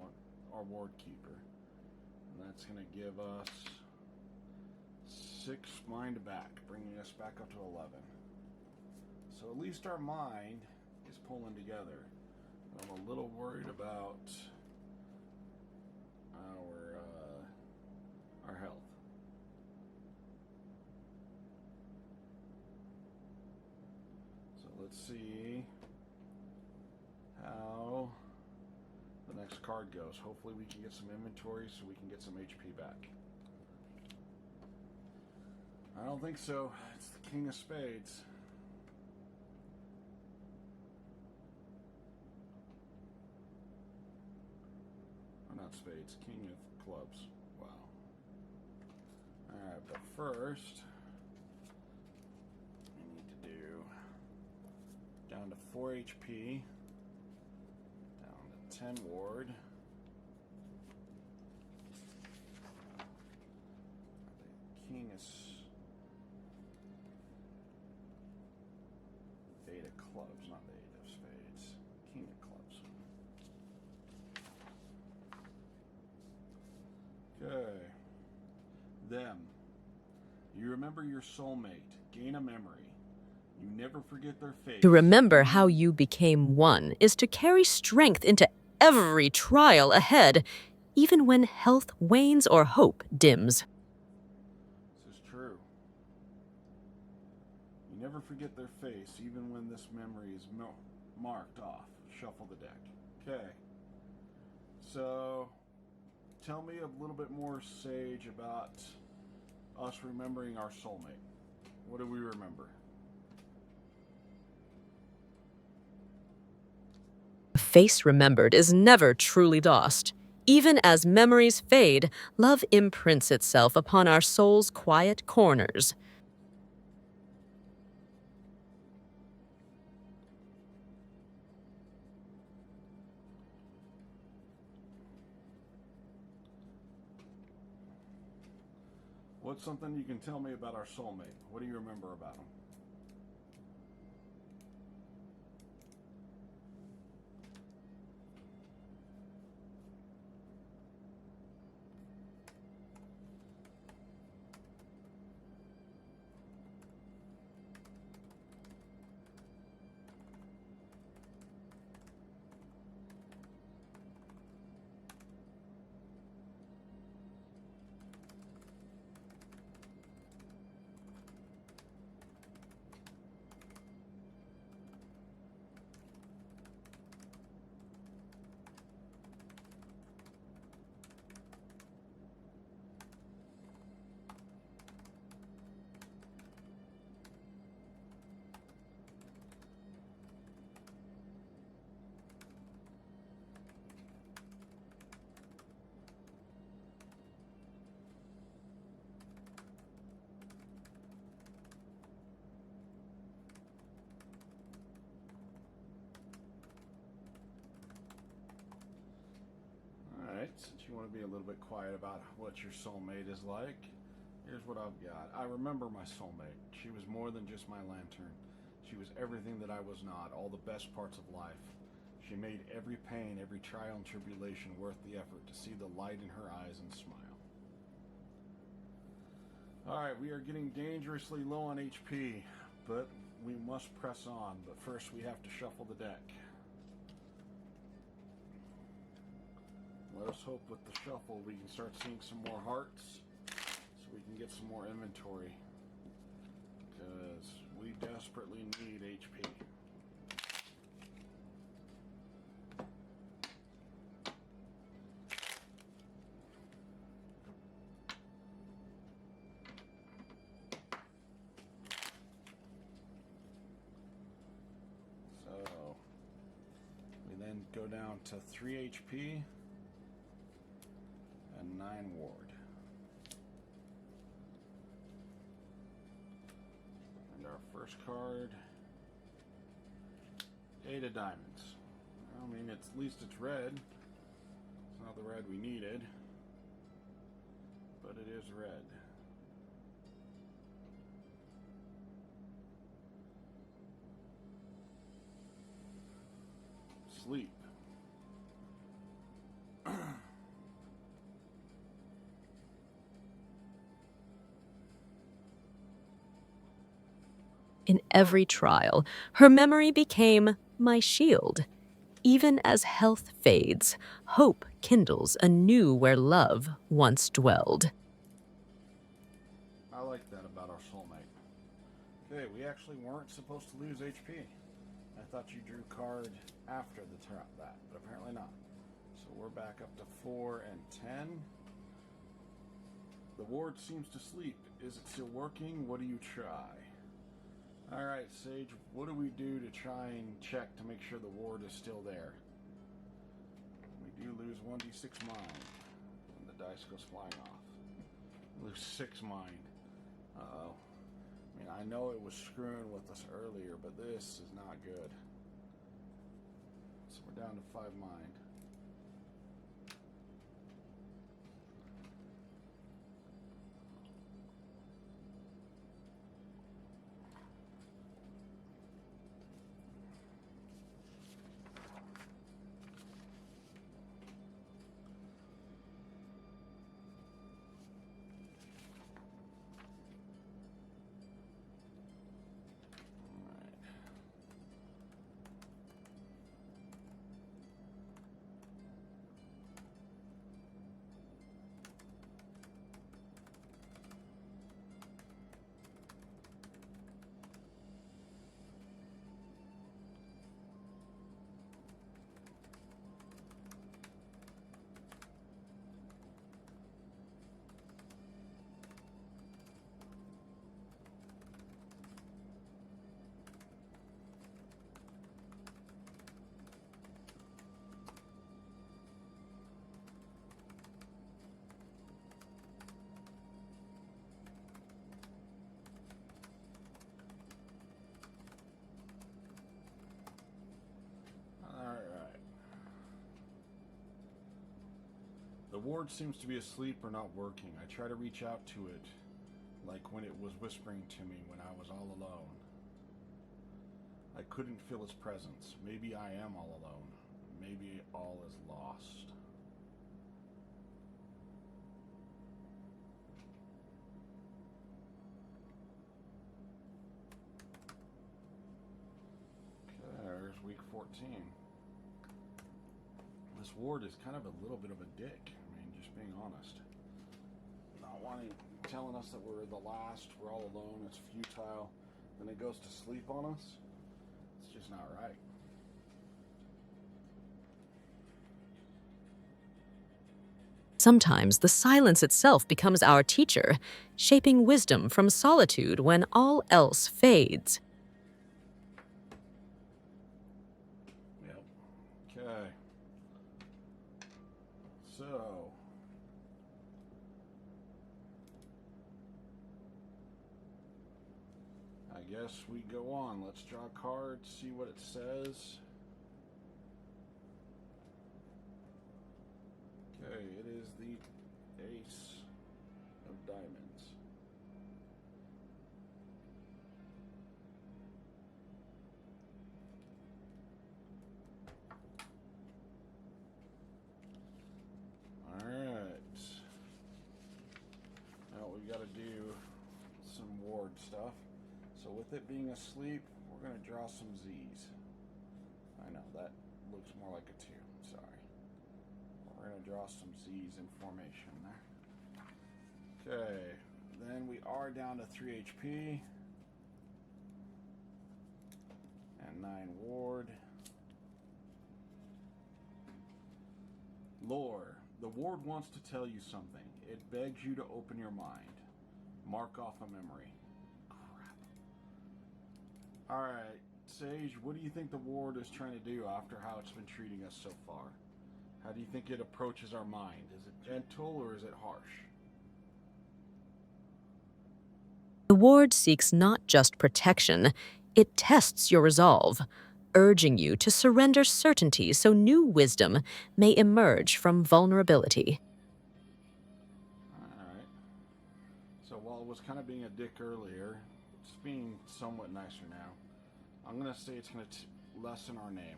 our ward keeper. And that's going to give us 6 mind back, bringing us back up to 11. So at least our mind is pulling together. I'm a little worried about our health. So let's see how the next card goes. Hopefully we can get some inventory so we can get some HP back. I don't think so. It's the King of Spades. Or not spades, King of Clubs. Wow. Alright, but first, we need to do down to 4 HP, down to 10 ward. The King is Eight of Clubs, not the 8 of Spades. King of Clubs. Okay. Them. You remember your soulmate. Gain a memory. You never forget their face. To remember how you became one is to carry strength into every trial ahead, even when health wanes or hope dims. This is true. You never forget their face, even when this memory is marked off. Shuffle the deck. Okay. So, tell me a little bit more, Sage, about us remembering our soulmate. What do we remember? A face remembered is never truly lost. Even as memories fade, love imprints itself upon our soul's quiet corners. What's something you can tell me about our soulmate? What do you remember about him? you want to be a little bit quiet about what your soulmate is like, here's what I've got. I remember my soulmate. She was more than just my lantern. She was everything that I was not, all the best parts of life. She made every pain, every trial and tribulation worth the effort to see the light in her eyes and smile. Alright, we are getting dangerously low on HP, but we must press on. But first we have to shuffle the deck. Let us hope with the shuffle we can start seeing some more hearts so we can get some more inventory, because we desperately need HP. So we then go down to 3 HP and 9 ward. And our first card, 8 of diamonds. I mean, at least it's red. It's not the red we needed, but it is red. Sleep. In every trial, her memory became my shield. Even as health fades, hope kindles anew where love once dwelled. I like that about our soulmate. Okay, we actually weren't supposed to lose HP. I thought you drew card after that, but apparently not. So we're back up to 4 and 10. The ward seems to sleep. Is it still working? What do you try? Alright, Sage, what do we do to try and check to make sure the ward is still there? We do lose 1d6 mind, and the dice goes flying off. We lose 6 mind. Uh-oh. I mean, I know it was screwing with us earlier, but this is not good. So we're down to 5 mind. The ward seems to be asleep or not working. I try to reach out to it, like when it was whispering to me when I was all alone. I couldn't feel its presence. Maybe I am all alone. Maybe all is lost. Okay, there's week 14. This ward is kind of a little bit of a dick. I mean, just being honest. Not telling us that we're the last, we're all alone, it's futile. Then it goes to sleep on us. It's just not right. Sometimes the silence itself becomes our teacher, shaping wisdom from solitude when all else fades. Yep. Okay. So, I guess we go on. Let's draw a card, see what it says. Okay, it is Ace of diamonds. Alright. Now we got to do some ward stuff. So with it being asleep, we're going to draw some Z's. I know, that looks more like a 2. Sorry. We're going to draw some Z's in formation there. Okay. Then we are down to 3 HP. And 9 ward. Lore. The ward wants to tell you something. It begs you to open your mind. Mark off a memory. Crap. Alright, Sage, what do you think the ward is trying to do after how it's been treating us so far? How do you think it approaches our mind? Is it gentle or is it harsh? The ward seeks not just protection, it tests your resolve, urging you to surrender certainty so new wisdom may emerge from vulnerability. Alright. So while it was kind of being a dick earlier, it's being somewhat nicer now. I'm going to say it's going to lessen our name.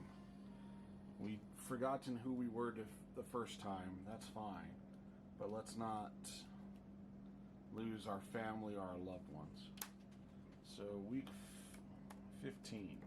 We've forgotten who we were the first time. That's fine. But let's not lose our family or our loved ones. So week 15.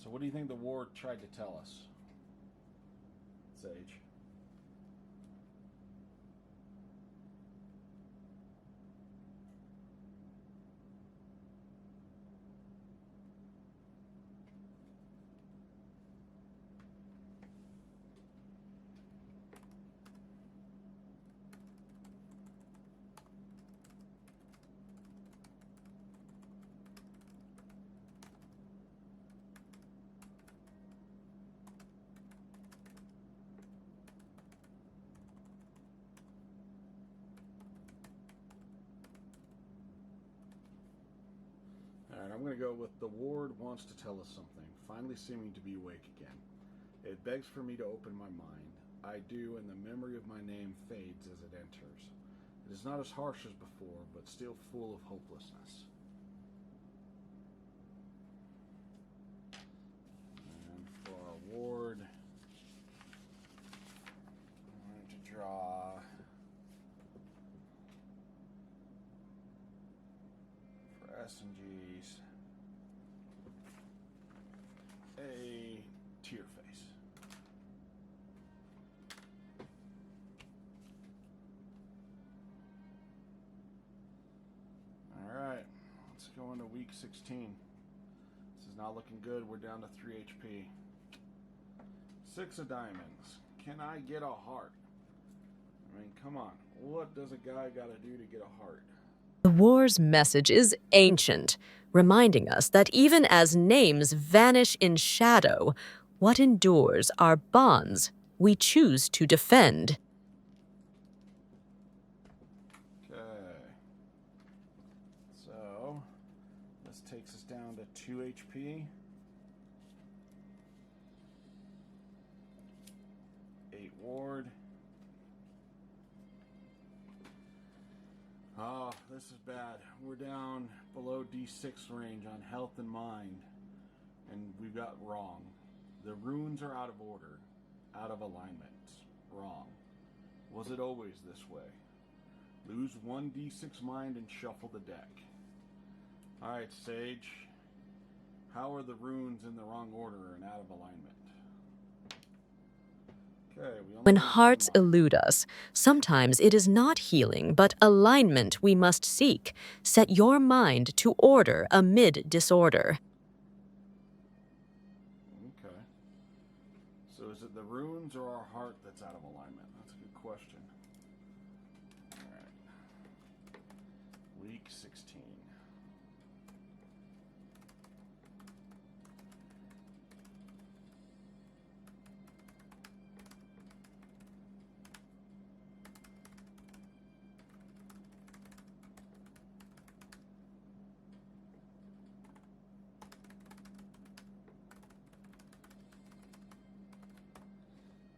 So what do you think the ward tried to tell us, Sage? Alright, I'm going to go with the ward wants to tell us something, finally seeming to be awake again. It begs for me to open my mind. I do, and the memory of my name fades as it enters. It is not as harsh as before, but still full of hopelessness. And for our ward, I'm going to draw for S&Gs a tear face. Alright, let's go into week 16. This is not looking good. We're down to 3 HP. 6 of diamonds. Can I get a heart? I mean, come on. What does a guy gotta do to get a heart? The war's message is ancient, reminding us that even as names vanish in shadow, what endures are bonds we choose to defend. Okay. So, this takes us down to 2 HP. 8 ward. Oh, this is bad. We're down below D6 range on health and mind. And we've got wrong. The runes are out of order. Out of alignment. Wrong. Was it always this way? Lose 1 D6 mind and shuffle the deck. Alright, Sage. How are the runes in the wrong order and out of alignment? Okay, we only When need hearts one elude us, sometimes it is not healing, but alignment we must seek. Set your mind to order amid disorder. Okay. So is it the runes or our heart that's out of alignment? That's a good question. Alright. Week 16.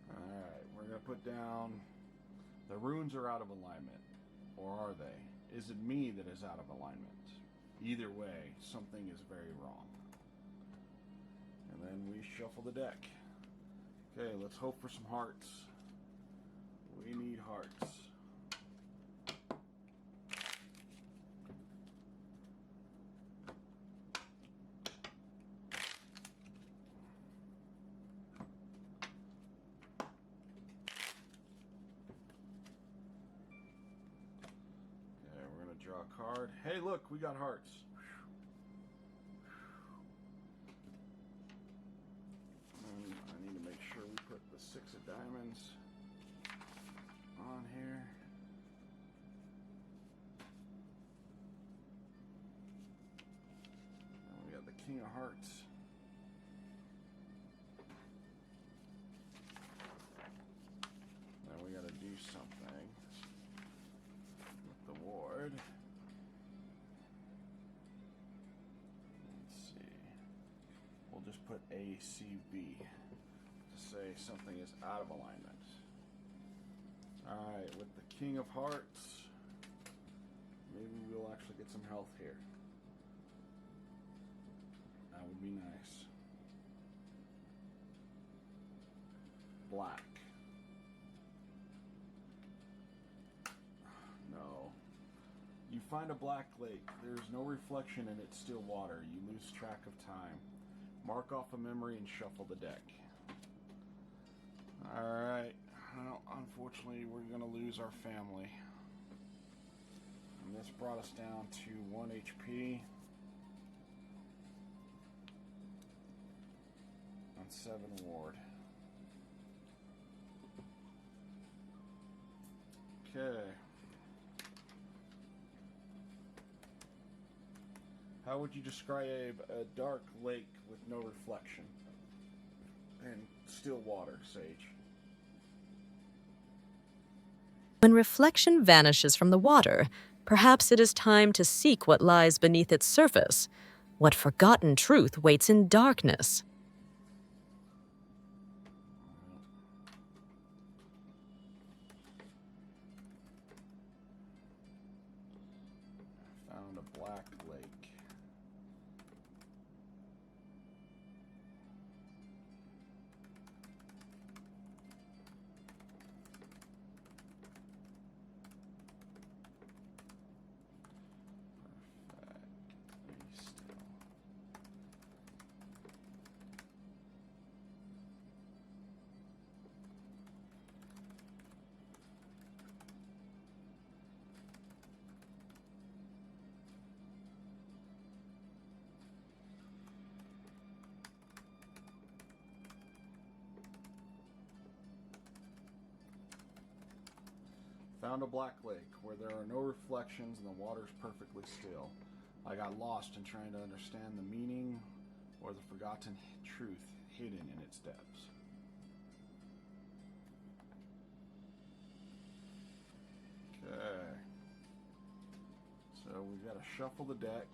Alright, we're going to put down the runes are out of alignment. Or are they? Is it me that is out of alignment? Either way, something is very wrong. And then we shuffle the deck. Okay, let's hope for some hearts. We need hearts. Okay, we're going to draw a card. Hey, look, we got hearts. And I need to make sure we put the 6 of diamonds on here. And we got the King of Hearts. Now we got to do something with the ward. Let's see. We'll just put ACB to say something is out of alignment. Alright, with the King of Hearts, maybe we'll actually get some health here. That would be nice. Black. No. You find a black lake. There's no reflection and it's still water. You lose track of time. Mark off a memory and shuffle the deck. Alright. Well, unfortunately, we're going to lose our family. And this brought us down to 1 HP. On 7 ward. Okay. How would you describe a dark lake with no reflection? And still water, Sage? When reflection vanishes from the water, perhaps it is time to seek what lies beneath its surface. What forgotten truth waits in darkness? Found a black lake. Perfect. Be still. Found a black lake where there are no reflections and the water's perfectly still. I got lost in trying to understand the meaning or the forgotten truth hidden in its depths. Okay. So we've got to shuffle the deck.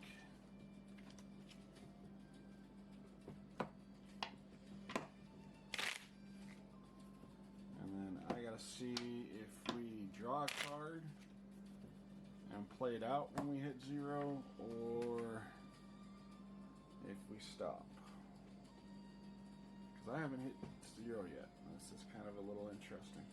And then I got to see if we draw a card and play it out when we hit 0 or if we stop. Because I haven't hit 0 yet. This is kind of a little interesting.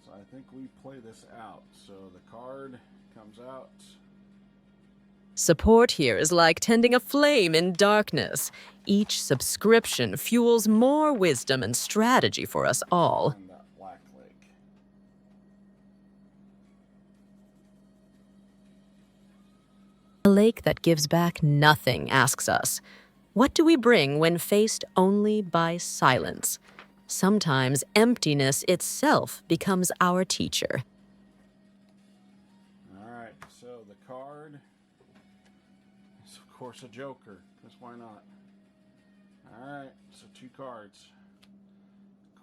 So I think we play this out. So the card comes out. Support here is like tending a flame in darkness. Each subscription fuels more wisdom and strategy for us all. And that black lake. A lake that gives back nothing asks us, what do we bring when faced only by silence? Sometimes emptiness itself becomes our teacher. Alright, so the card is of course a joker, because why not? Alright, so 2 cards.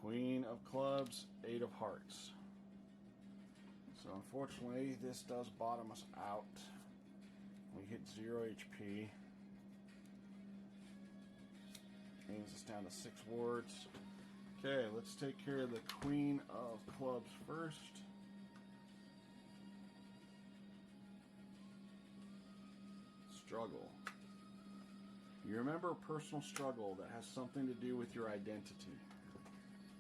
Queen of clubs, 8 of hearts. So unfortunately, this does bottom us out. We hit 0 HP. Brings us down to 6 wards. Okay, let's take care of the Queen of Clubs first. Struggle. You remember a personal struggle that has something to do with your identity.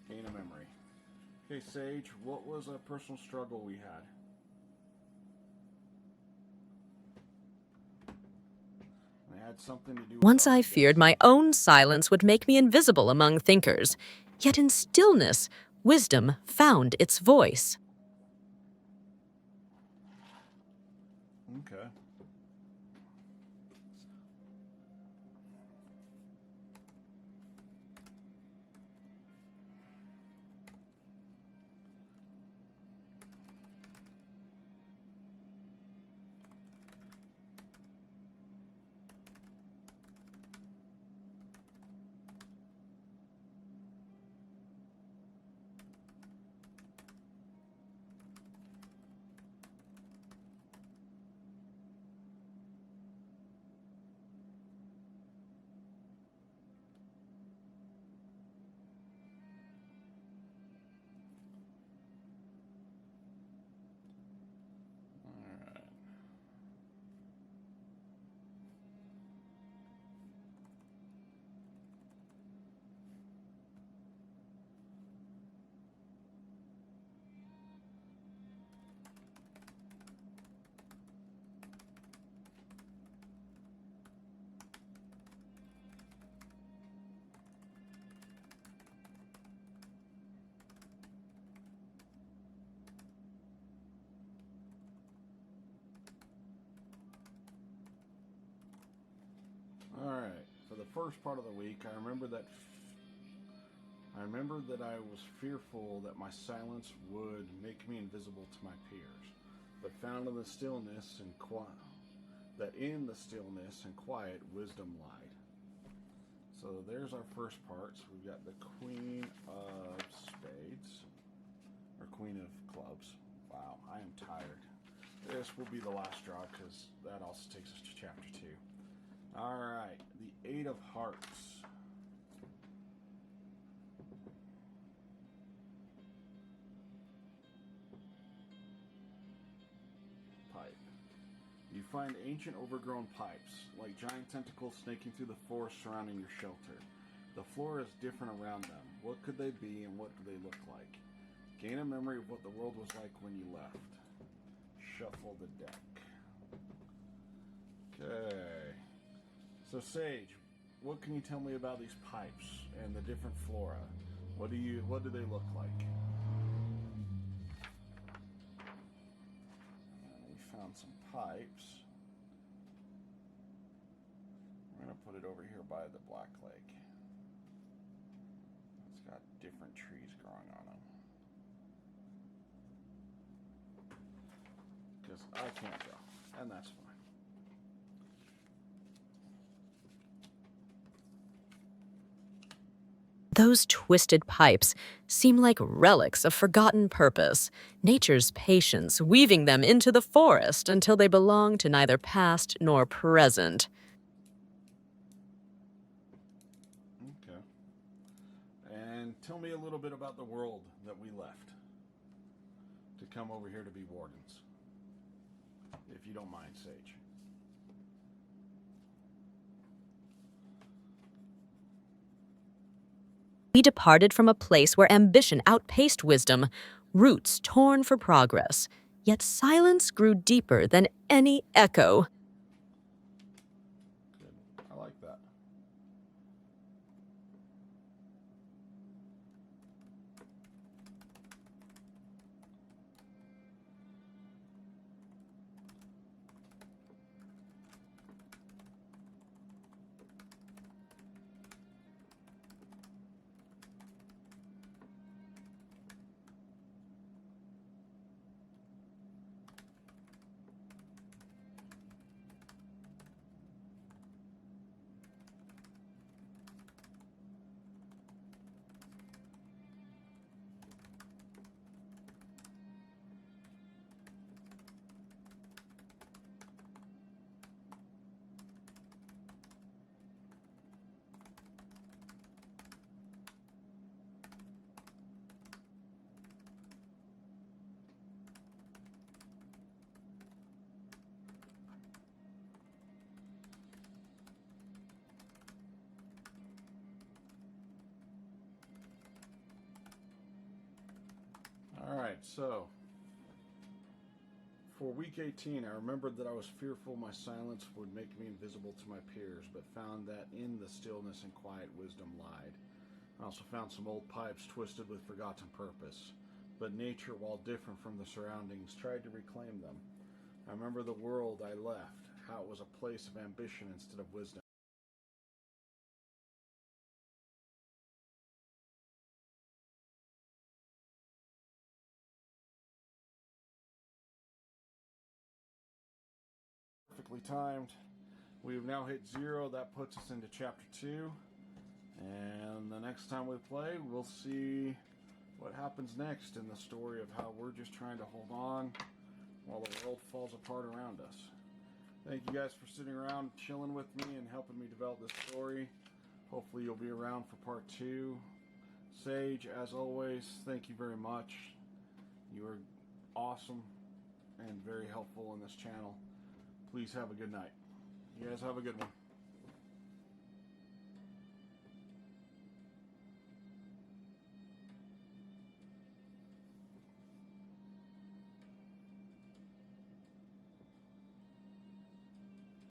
Gain a memory. Okay, Sage, what was a personal struggle we had? It had something to do with Once our I feared my identity. own silence would make me invisible among thinkers. Yet in stillness, wisdom found its voice. Okay. Alright. Alright, for the first part of the week, I remember that I was fearful that my silence would make me invisible to my peers, but found in the stillness and quiet wisdom lied. So there's our first part. So we've got the Queen of Spades, or Queen of Clubs. Wow, I am tired. This will be the last draw because that also takes us to chapter 2. Alright, the 8 of Hearts. Pipe. You find ancient overgrown pipes, like giant tentacles snaking through the forest surrounding your shelter. The floor is different around them. What could they be and what do they look like? Gain a memory of what the world was like when you left. Shuffle the deck. Okay. So Sage, what can you tell me about these pipes and the different flora? What do they look like? We found some pipes. We're gonna put it over here by the Black Lake. It's got different trees growing on them. Because I can't go, and that's fine. Those twisted pipes seem like relics of forgotten purpose, nature's patience weaving them into the forest until they belong to neither past nor present. Okay. And tell me a little bit about the world that we left to come over here to be wardens. If you don't mind, Sage. We departed from a place where ambition outpaced wisdom, roots torn for progress, yet silence grew deeper than any echo. Good. I like that. Alright, so for week 18, I remembered that I was fearful my silence would make me invisible to my peers, but found that in the stillness and quiet wisdom lied. I also found some old pipes twisted with forgotten purpose, but nature, while different from the surroundings, tried to reclaim them. I remember the world I left, how it was a place of ambition instead of wisdom. Perfectly timed. We've now hit 0. That puts us into chapter 2. And the next time we play, we'll see what happens next in the story of how we're just trying to hold on while the world falls apart around us. Thank you guys for sitting around chilling with me and helping me develop this story. Hopefully you'll be around for part 2. Sage, as always, thank you very much. You are awesome and very helpful in this channel. Please have a good night. You guys have a good one.